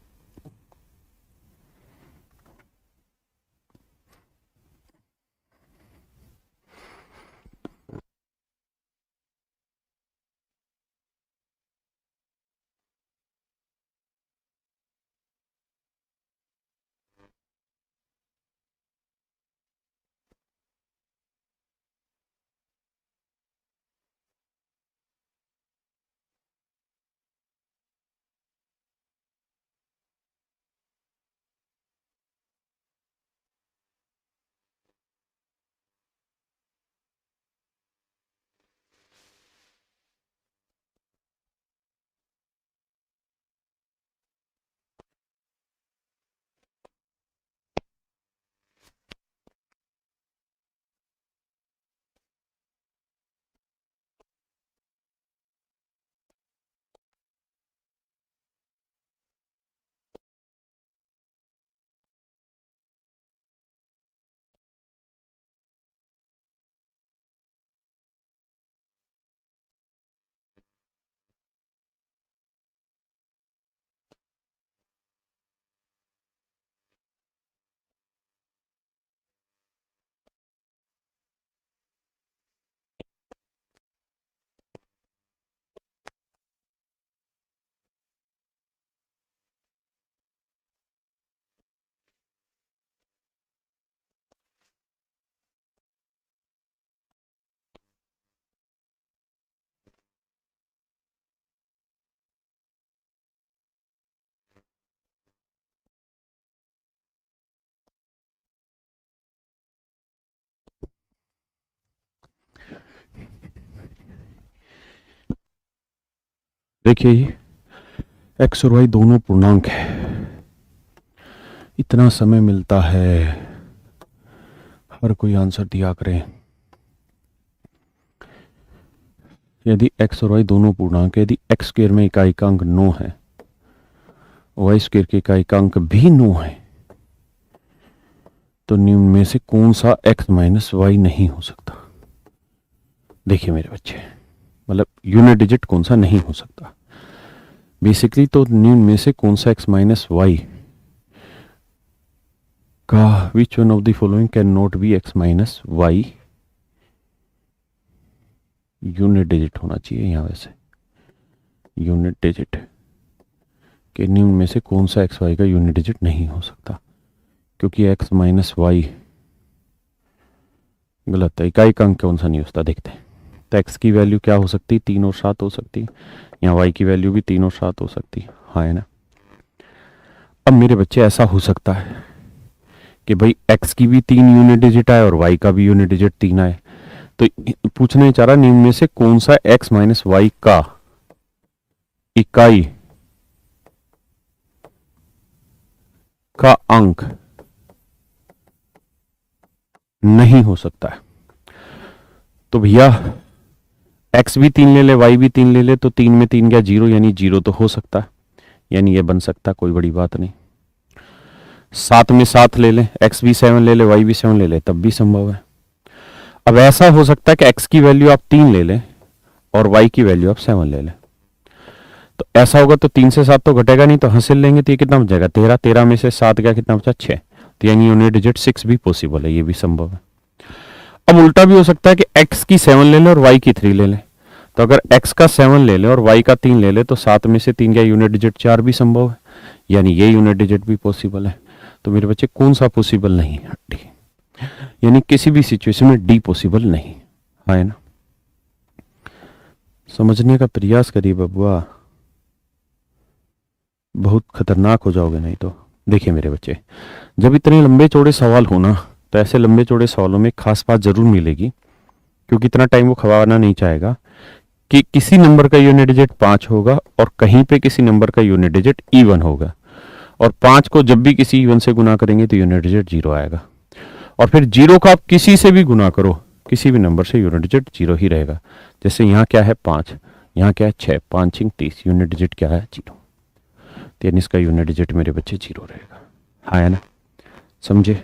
देखिए ये एक्स और वाई दोनों पूर्णांक है, इतना समय मिलता है हर कोई आंसर दिया करें। यदि एक्स और वाई दोनों पूर्णांक, यदि एक्स स्क्वायर में इकाई का अंक 9 है, वाई स्क्वायर की इकाई का अंक भी 9 है, तो निम्न में से कौन सा एक्स माइनस वाई नहीं हो सकता। देखिए मेरे बच्चे, मतलब यूनिट डिजिट कौन सा नहीं हो सकता बेसिकली, तो निम्न में से कौन सा एक्स माइनस वाई का which one of the following can not be x minus y, unit digit होना चाहिए यहां, वैसे यूनिट डिजिट के निम्न में से कौन सा एक्स वाई का यूनिट डिजिट नहीं हो सकता, क्योंकि एक्स माइनस वाई गलत है, इकाई का अंक कौन सा नहीं होता देखते हैं। तो एक्स की वैल्यू क्या हो सकती है, 3 और 7 हो सकती है, यहाँ वाई की वैल्यू भी 3 और 7 हो सकती है, हाँ है ना। अब मेरे बच्चे ऐसा हो सकता है कि भाई एक्स की भी 3 यूनिट डिजिट आए और वाई का भी यूनिट डिजिट 3 आए, तो पूछने चाह रहा निम्न में से कौन सा एक्स माइनस वाई का इकाई का अंक नहीं हो सकता है। तो भैया एक्स भी 3 ले ले, वाई भी 3 ले ले, तो 3 में 3 गया 0, यानी 0 तो हो सकता है, यानी ये बन सकता है, कोई बड़ी बात नहीं। 7 में 7 ले ले, एक्स भी 7 ले ले, वाई भी 7 ले ले, तब भी संभव है। अब ऐसा हो सकता है कि एक्स की वैल्यू आप 3 ले लें और वाई की वैल्यू आप 7 ले लें, तो ऐसा होगा तो 3 से 7 तो घटेगा नहीं, तो हासिल लेंगे तो ये कितना बच जाएगा 13, 13 में से 7 गया कितना बचा 6, तो यानी यूनिट डिजिट 6 भी पॉसिबल है, ये भी संभव है। अब उल्टा भी हो सकता है कि x की 7 ले ले और y की 3 ले ले, तो अगर x का 7 ले ले और y का 3 ले ले तो 7 में से 3 गया यूनिट डिजिट 4 भी संभव है, यानी ये यूनिट डिजिट भी पॉसिबल है। तो मेरे बच्चे कौन सा पॉसिबल नहीं है, डी, यानी किसी भी सिचुएशन में डी पॉसिबल नहीं है ना। समझने का प्रयास करिए बबुआ, बहुत खतरनाक हो जाओगे नहीं तो। देखिए मेरे बच्चे, जब इतने लंबे चौड़े सवाल हो ना, तो ऐसे लंबे चौड़े सवालों में खास बात जरूर मिलेगी, क्योंकि इतना टाइम वो खवाना नहीं चाहेगा कि किसी नंबर का यूनिट डिजिट 5 होगा और कहीं पे किसी नंबर का यूनिट डिजिट इवन होगा, और 5 को जब भी किसी इवन से गुना करेंगे तो यूनिट डिजिट 0 आएगा, और फिर 0 का आप किसी से भी गुना करो, किसी भी नंबर से यूनिट डिजिट 0 ही रहेगा। जैसे यहाँ क्या है 5, यहाँ क्या है 6, 5 6 30, यूनिट डिजिट क्या है 0, तो यानी इसका यूनिट डिजिट मेरे बच्चे 0 रहेगा, हाँ है ना, समझे।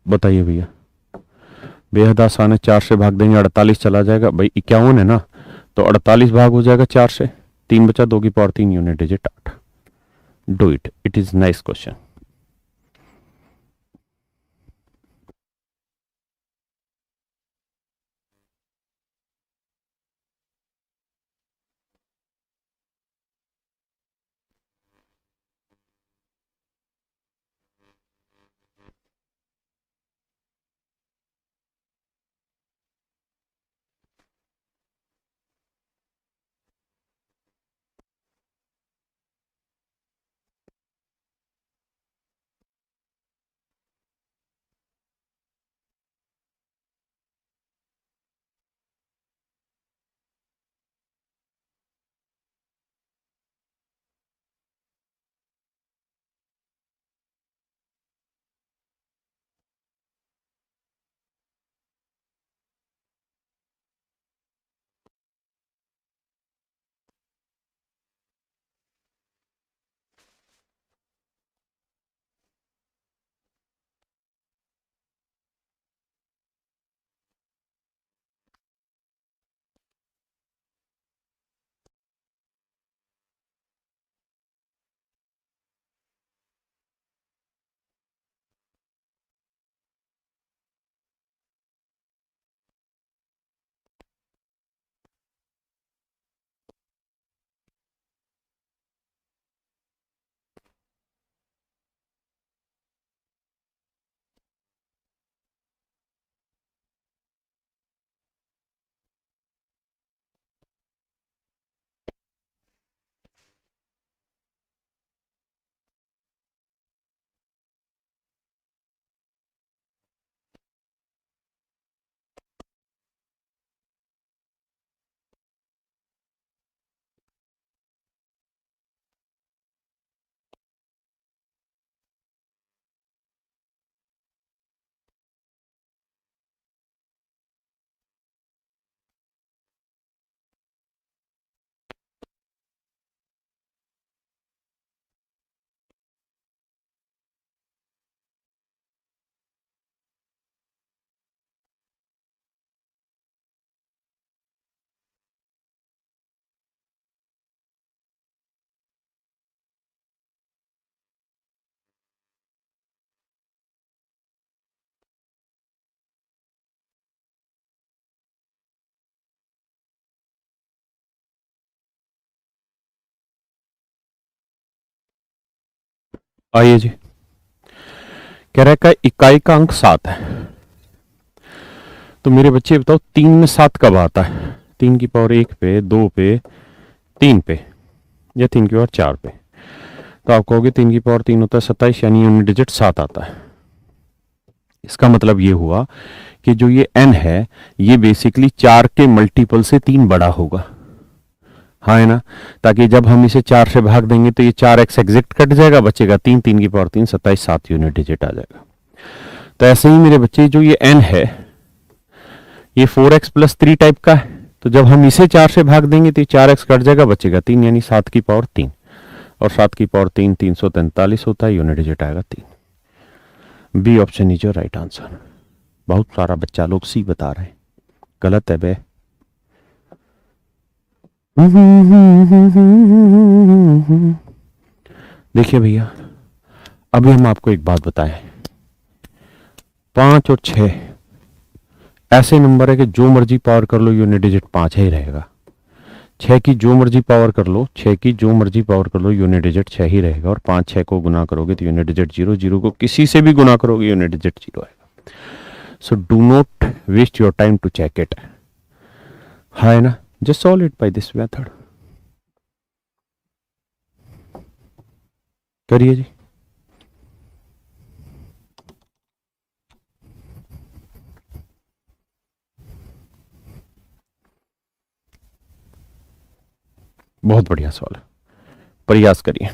बताइए भैया, बेहद आसान है, 4 से भाग देंगे 48 चला जाएगा भाई, 51 है ना, तो 48 भाग हो जाएगा 4 से, 3 बचा, 2 की power 3, unit digit 8। Do it, it is nice question. आइए जी, कह रहा है का इकाई का अंक 7 है, तो मेरे बच्चे बताओ 3 में 7 कब आता है, 3 की पावर 1 पे, 2 पे, 3 पे, या 3 की पावर 4 पे, तो आप कहोगे 3 की पावर 3 होता है 27, यानी यूनिट डिजिट 7 आता है। इसका मतलब ये हुआ कि जो ये n है ये बेसिकली 4 के मल्टीपल से 3 बड़ा होगा, हाँ है ना, ताकि जब हम इसे 4 से भाग देंगे तो ये 4x एग्जिट कट जाएगा, बचेगा 3, 3 की पावर 3, 27, 7 यूनिट डिजिट आ जाएगा। तो ऐसे ही मेरे बच्चे जो ये n है ये 4x प्लस 3 टाइप का है, तो जब हम इसे 4 से भाग देंगे तो ये 4x कट जाएगा, बचेगा 3 यानी 7 की पावर 3, और 7 की पावर 3 343 होता है, यूनिट डिजिट आएगा 3। B option is your right answer. बहुत सारा बच्चा लोग सी बता रहे हैं, गलत है बे। देखिए भैया, अभी हम आपको एक बात बताएं, 5 और 6 ऐसे नंबर है कि जो मर्जी पावर कर लो यूनिट डिजिट 5 ही रहेगा। 6 की जो मर्जी पावर कर लो, 6 की जो मर्जी पावर कर लो, यूनिट डिजिट 6 ही रहेगा, और 5 6 को गुना करोगे तो यूनिट डिजिट 0, 0 को किसी से भी गुना करोगे यूनिट डिजिट 0 आएगा। So do not waste your time to check it, है ना, just solve it by this method. करिए जी। बहुत बढ़िया सवाल है, प्रयास करिए।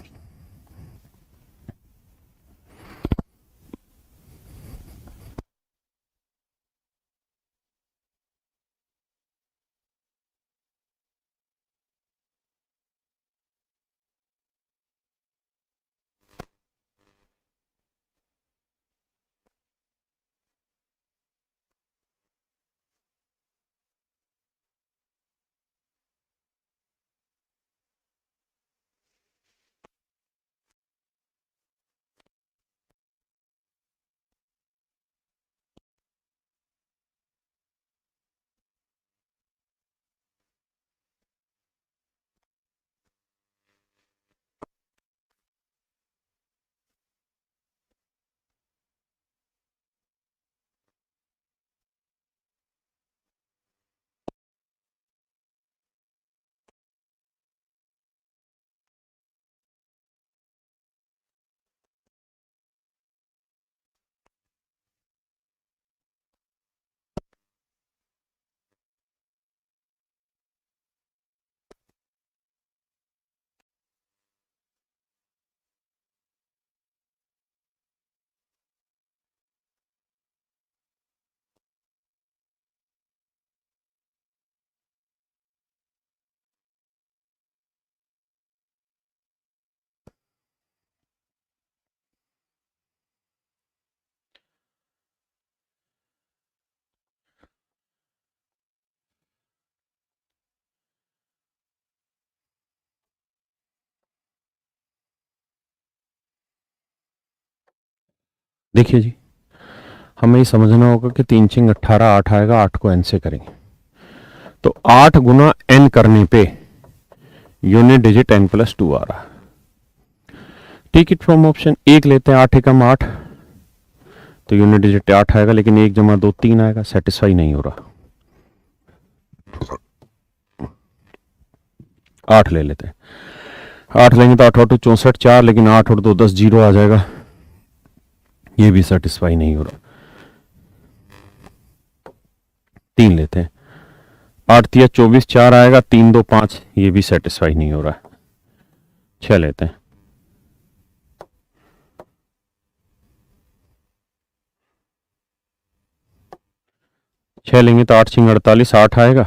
देखिए जी, हमें ये समझना होगा कि 3 चिंग 18, 8 आएगा, 8 को n से करेंगे तो 8 गुना n करने पे यूनिट डिजिट n प्लस 2 आ रहा। टेक इट फ्रॉम ऑप्शन, एक लेते हैं, 8 एकम 8, तो यूनिट डिजिट 8 आएगा, लेकिन 1 जमा 2 3 आएगा, सेटिस्फाई नहीं हो रहा। 8 ले लेते हैं, 8 लेंगे तो 8 और 2 64, 4, लेकिन 8 और 2 10, 0 आ जाएगा, ये भी सेटिस्फाई नहीं हो रहा। 3 लेते हैं, 8 3 24, 4 आएगा, 3 2 5, ये भी सेटिस्फाई नहीं हो रहा। 6 लेते हैं, 6 लेंगे तो 8 6 48, 8 आएगा,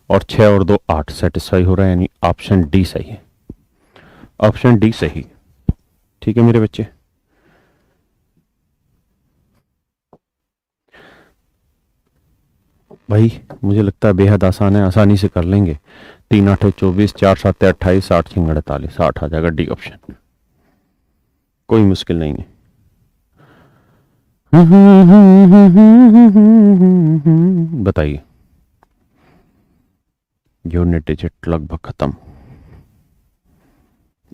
और 6 और 2 8, सेटिस्फाई हो रहा है, यानी ऑप्शन डी सही है। ऑप्शन डी सही, ठीक है मेरे बच्चे। भाई मुझे लगता है बेहद आसान है, आसानी से कर लेंगे। 3 8 24, 4 7 28, 8 6 48, 8 आ जाएगा, डी ऑप्शन, कोई मुश्किल नहीं है। बताइए, यूनिट डिजिट लगभग खत्म,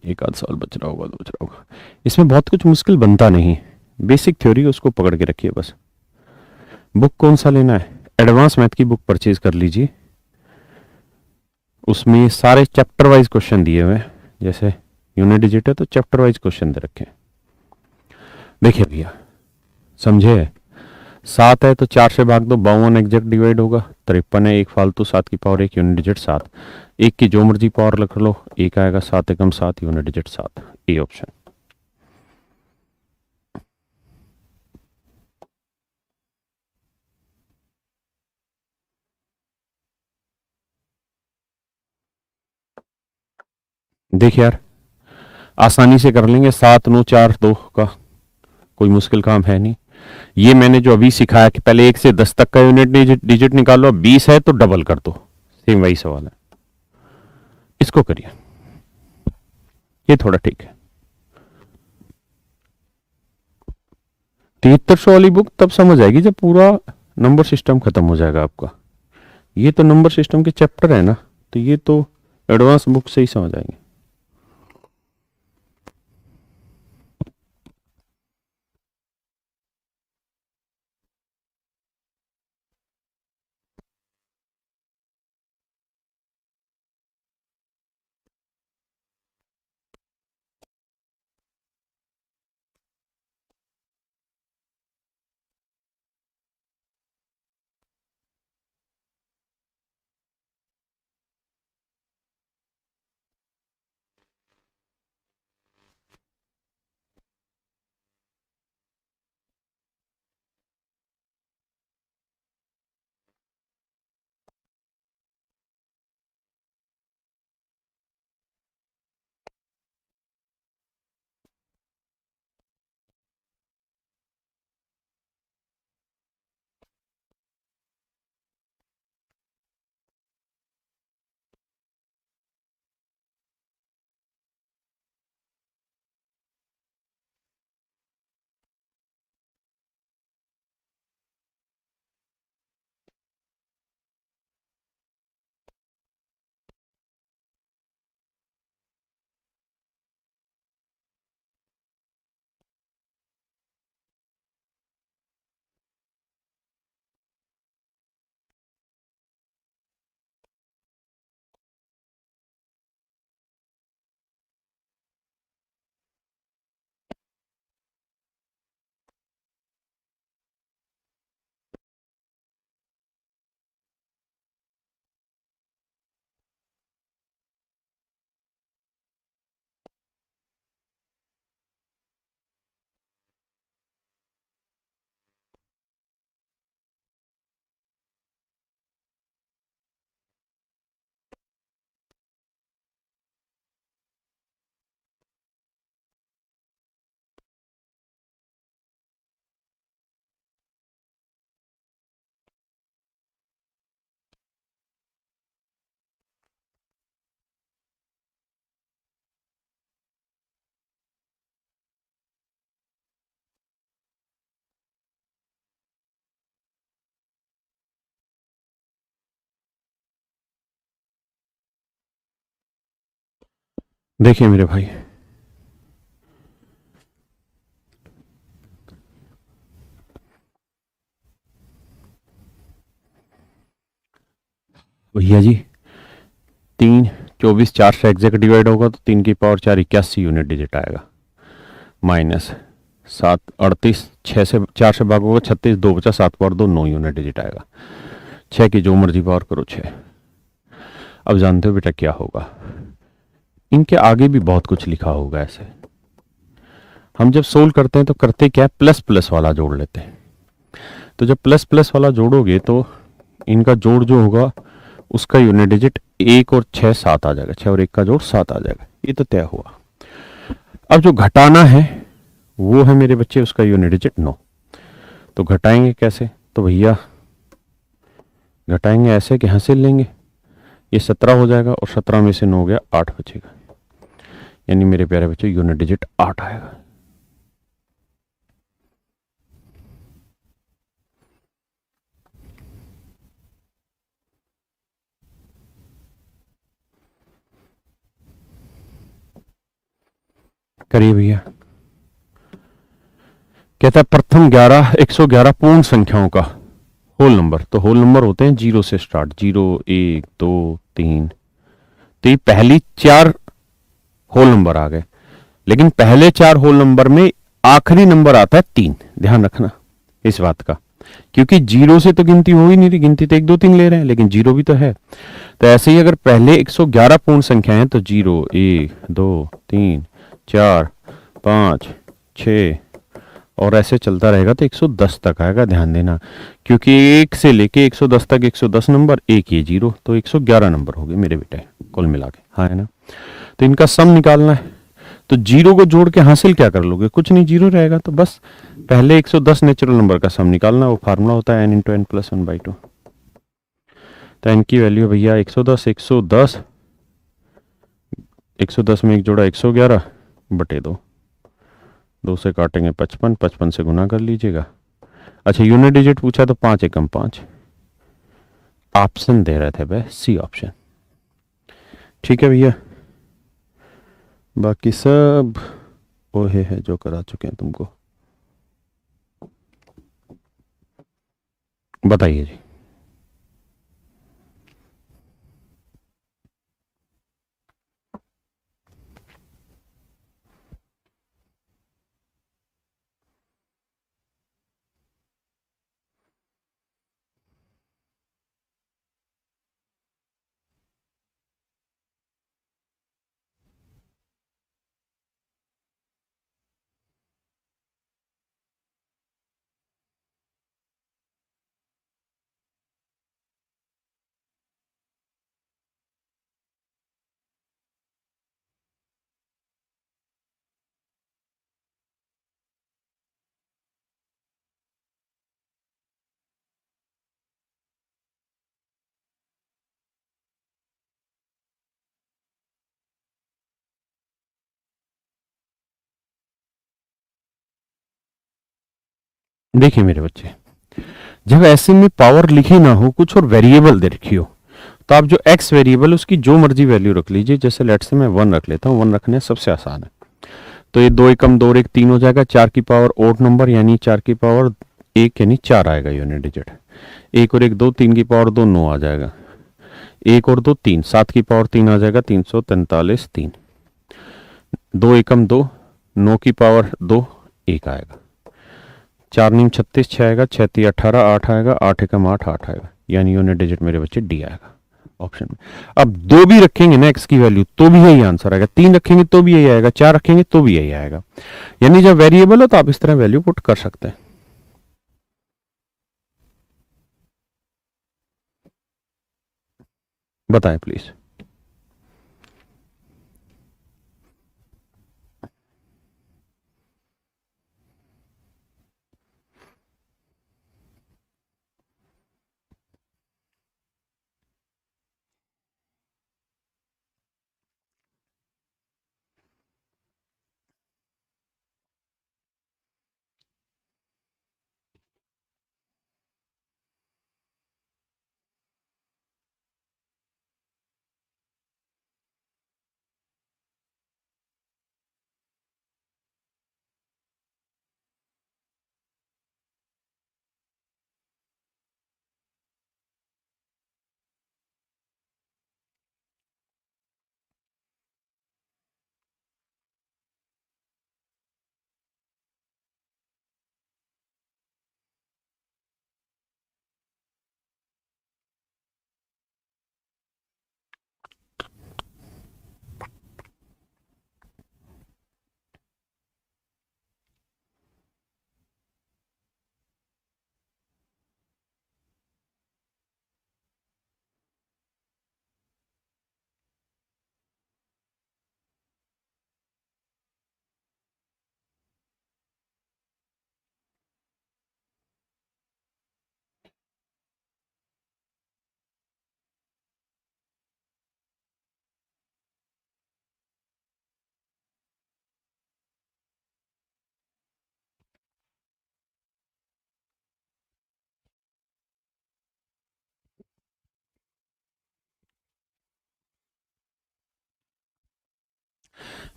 एक आध सवाल बच रहा होगा, तो बच रहा होगा। इसमें बहुत कुछ मुश्किल बनता नहीं, बेसिक थ्योरी उसको पकड़ के रखिए बस। बुक कौन सा लेना है, एडवांस मैथ की बुक परचेज कर लीजिए, उसमें सारे चैप्टर वाइज क्वेश्चन दिए हुए हैं, जैसे यूनिट डिजिट है तो चैप्टर वाइज क्वेश्चन दे रखे हैं। देखिए भैया, समझे, 7 है तो 4 से भाग दो, 52 एग्जैक्ट डिवाइड होगा। 53 है, एक फालतू, 7 की पावर 1 यूनिट डिजिट 7। एक की जो मर्जी पावर रख लो, एक आएगा 7 एकम 7 यूनिट डिजिट 7। A option. देख यार, आसानी से कर लेंगे। 7 9 4 2 का कोई मुश्किल काम है नहीं। ये मैंने जो अभी सिखाया कि पहले 1 से 10 तक का यूनिट डिजिट निकालो, 20 है तो डबल कर दो, सेम वही सवाल है। इसको करिए, ये थोड़ा ठीक है। 7300 वाली बुक तब समझ आएगी जब पूरा नंबर सिस्टम खत्म हो जाएगा आपका। ये तो नंबर सिस्टम के चैप्टर है ना, तो ये तो एडवांस बुक से ही समझ आएंगे। देखिए मेरे भाई, भैया जी 3 24 4 से एग्जैक्ट डिवाइड होगा तो 3 की पावर 4 81 यूनिट डिजिट आएगा। माइनस 7 38, 6 से 4 से भाग होगा 36, 2 बचा, 7 पावर 2 9 यूनिट डिजिट आएगा। 6 की जो मर्जी पावर करो 6। अब जानते हो बेटा क्या होगा, इनके आगे भी बहुत कुछ लिखा होगा ऐसे। हम जब सोल्व करते हैं तो करते क्या है, प्लस प्लस वाला जोड़ लेते हैं। तो जब प्लस प्लस वाला जोड़ोगे तो इनका जोड़ जो होगा उसका यूनिट डिजिट 1 और 6 7 आ जाएगा, 6 और 1 का जोड़ 7 आ जाएगा। ये तो तय हुआ। अब जो घटाना है वो है मेरे बच्चे उसका यूनिट डिजिट 9। तो घटाएंगे कैसे, तो भैया घटाएंगे ऐसे कि हासिल लेंगे, ये 17 हो जाएगा और 17 में से 9 गया 8 बचेगा, यानी मेरे प्यारे बच्चे यूनिट डिजिट 8 आएगा। करिए भैया। कहता है प्रथम 111 पूर्ण संख्याओं का होल नंबर, तो होल नंबर होते हैं 0 से स्टार्ट, 0 1 2 3। तो ये पहली 4 होल नंबर आ गए, लेकिन पहले 4 होल नंबर में आखिरी नंबर आता है 3। ध्यान रखना इस बात का। क्योंकि जीरो से तो गिनती हो ही नहीं रही, गिनती तो 1 2 3 ले रहे हैं, लेकिन जीरो भी तो है। तो ऐसे ही अगर पहले 111 पूर्ण संख्या है तो 0 1 2 3 4 5 6 और ऐसे चलता रहेगा तो 110 तक आएगा, ध्यान देना। क्योंकि 1 से लेके 110 तक 110 नंबर, एक ये जीरो, तो 111 नंबर हो गए मेरे बेटे कुल मिला के, हाँ है ना। तो इनका सम निकालना है, तो जीरो को जोड़ के हासिल क्या कर लोगे, कुछ नहीं, जीरो रहेगा। तो बस पहले 110 नेचुरल नंबर का सम निकालना, वो फार्मूला होता है n इंटू एन प्लस 1/2। तो n की वैल्यू भैया 110 110 110 में एक जोड़ा 111 बटे 2, 2 से काटेंगे 55, 55 से गुना कर लीजिएगा। अच्छा यूनिट डिजिट पूछा तो 5 एकम 5, ऑप्शन दे रहे थे भाई, सी ऑप्शन। ठीक है भैया, बाकी सब वो है जो करा चुके हैं तुमको। बताइए जी। देखिए मेरे बच्चे, जब ऐसे में पावर लिखी ना हो कुछ और वेरिएबल दे रखी हो, तो आप जो एक्स वेरिएबल उसकी जो मर्जी वैल्यू रख लीजिए। जैसे लेट से मैं 1 रख लेता हूँ, 1 रखने सबसे आसान है। तो ये 2 एकम 2 और 1 3 हो जाएगा, 4 की पावर ओड नंबर यानी 4 की पावर 1 यानी 4 आएगा यूनिट डिजिट। 1 और 1 2, 3 की पावर 2 9 आ जाएगा, 1 और 2 3, 7 की पावर 3 आ जाएगा, 343 3। 2 एकम 2, 9 की पावर 2 1 आएगा, 4 नीम 36 6 आएगा, 6 3 18 8 आएगा, 8 एकम 8 8 आएगा, यानी यूनिट डिजिट मेरे बच्चे डी आएगा ऑप्शन में। अब 2 भी रखेंगे ना एक्स की वैल्यू तो भी यही आंसर आएगा, 3 रखेंगे तो भी यही आएगा, 4 रखेंगे तो भी यही आएगा। यानी जब वेरिएबल हो तो आप इस तरह वैल्यू पुट कर सकते हैं। बताएं प्लीज।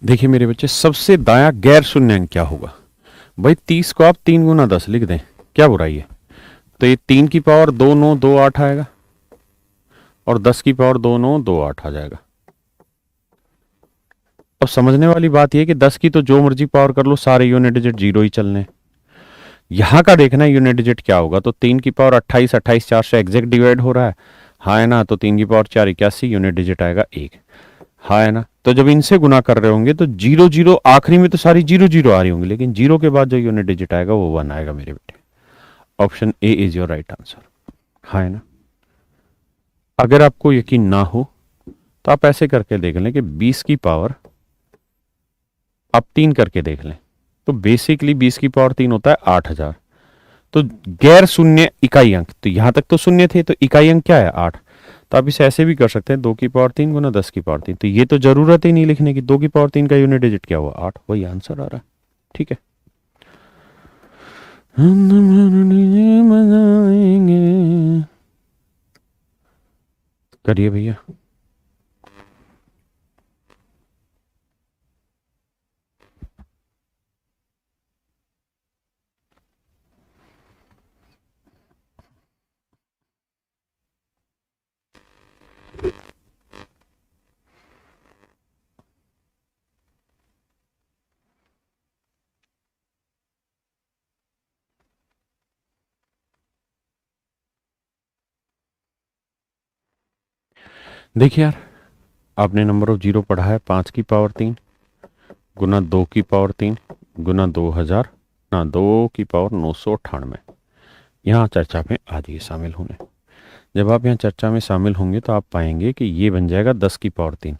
देखिए मेरे बच्चे, सबसे दाया गैर शून्य अंक क्या होगा भाई? 30 को आप 3 गुना 10 लिख दें, क्या बुराई है? तो ये 3 की पावर 2 9 2 8 आएगा और 10 की पावर 2 9 2 8 आ जाएगा। अब समझने वाली बात यह कि 10 की तो जो मर्जी पावर कर लो, सारे यूनिट डिजिट जीरो ही चलने। यहाँ का देखना है यूनिट डिजिट क्या होगा। तो 3 की पावर 28, 28 4 से एग्जैक्ट डिवाइड हो रहा है, हाँ है ना। तो 3 की पावर 4 81, यूनिट डिजिट आएगा 1, हाँ है ना। तो जब इनसे गुना कर रहे होंगे तो जीरो जीरो आखिरी में तो सारी जीरो जीरो आ रही होंगी, लेकिन जीरो के बाद जो यूनिट डिजिट आएगा वो 1 आएगा मेरे बेटे। Option A is your right answer, हाँ है ना। अगर आपको यकीन ना हो तो आप ऐसे करके देख लें कि 20 की पावर आप 3 करके देख लें। तो बेसिकली 20 की पावर 3 होता है 8000। तो गैर शून्य इकाई अंक, तो यहां तक तो शून्य थे, तो इकाई अंक क्या है 8। तो आप इसे ऐसे भी कर सकते हैं 2 की पावर 3 गुना 10 की पावर 3। तो ये तो जरूरत ही नहीं लिखने की, 2 की पावर 3 का यूनिट डिजिट क्या हुआ 8, वही आंसर आ रहा है। ठीक है, मनाएंगे, करिए भैया। देखिए यार, आपने नंबर ऑफ जीरो पढ़ा है 5 की पावर 3 गुना 2 की पावर 3 गुना 2000 ना 2 की पावर 998। यहाँ चर्चा में आ जाइए शामिल होने। जब आप यहाँ चर्चा में शामिल होंगे तो आप पाएंगे कि ये बन जाएगा 10 की पावर 3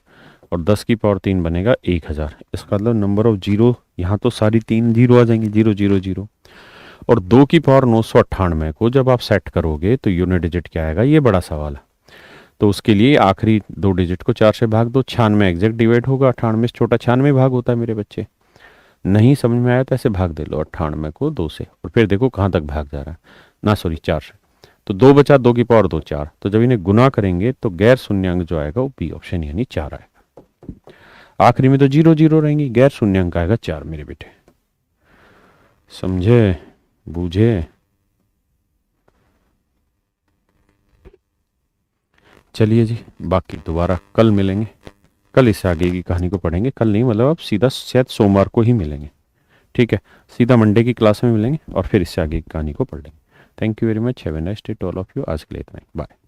और 10 की पावर 3 बनेगा 1000। इसका मतलब नंबर ऑफ जीरो, यहाँ तो सारी 3 जीरो आ जाएंगी, 0 0 0। और 2 की पावर 998 को जब आप सेट करोगे तो यूनिट डिजिट क्या आएगा, ये बड़ा सवाल है। तो उसके लिए आखिरी 2 डिजिट को 4 से भाग दो, 96 एग्जैक्ट डिवाइड होगा, 98 से छोटा 96 भाग होता है मेरे बच्चे। नहीं समझ में आया तो ऐसे भाग दे लो 98 को 2 से, और फिर देखो कहाँ तक भाग जा रहा है ना, सॉरी 4 से। तो 2 बचा, 2 की पावर 2 4। तो जब इन्हें गुना करेंगे तो गैर शून्यंक जो आएगा वो बी ऑप्शन यानी 4 आएगा। आखिरी में तो जीरो जीरो रहेंगी, गैर शून्यंक आएगा 4 मेरे बेटे। समझे, बूझे। चलिए जी, बाकी दोबारा कल मिलेंगे। कल इससे आगे की कहानी को पढ़ेंगे। कल नहीं मतलब आप सीधा शायद सोमवार को ही मिलेंगे। ठीक है, सीधा मंडे की क्लास में मिलेंगे और फिर इससे आगे की कहानी को पढ़ लेंगे। Thank you very much, have a nice day to all of you. आज के लिए इतना ही, बाय।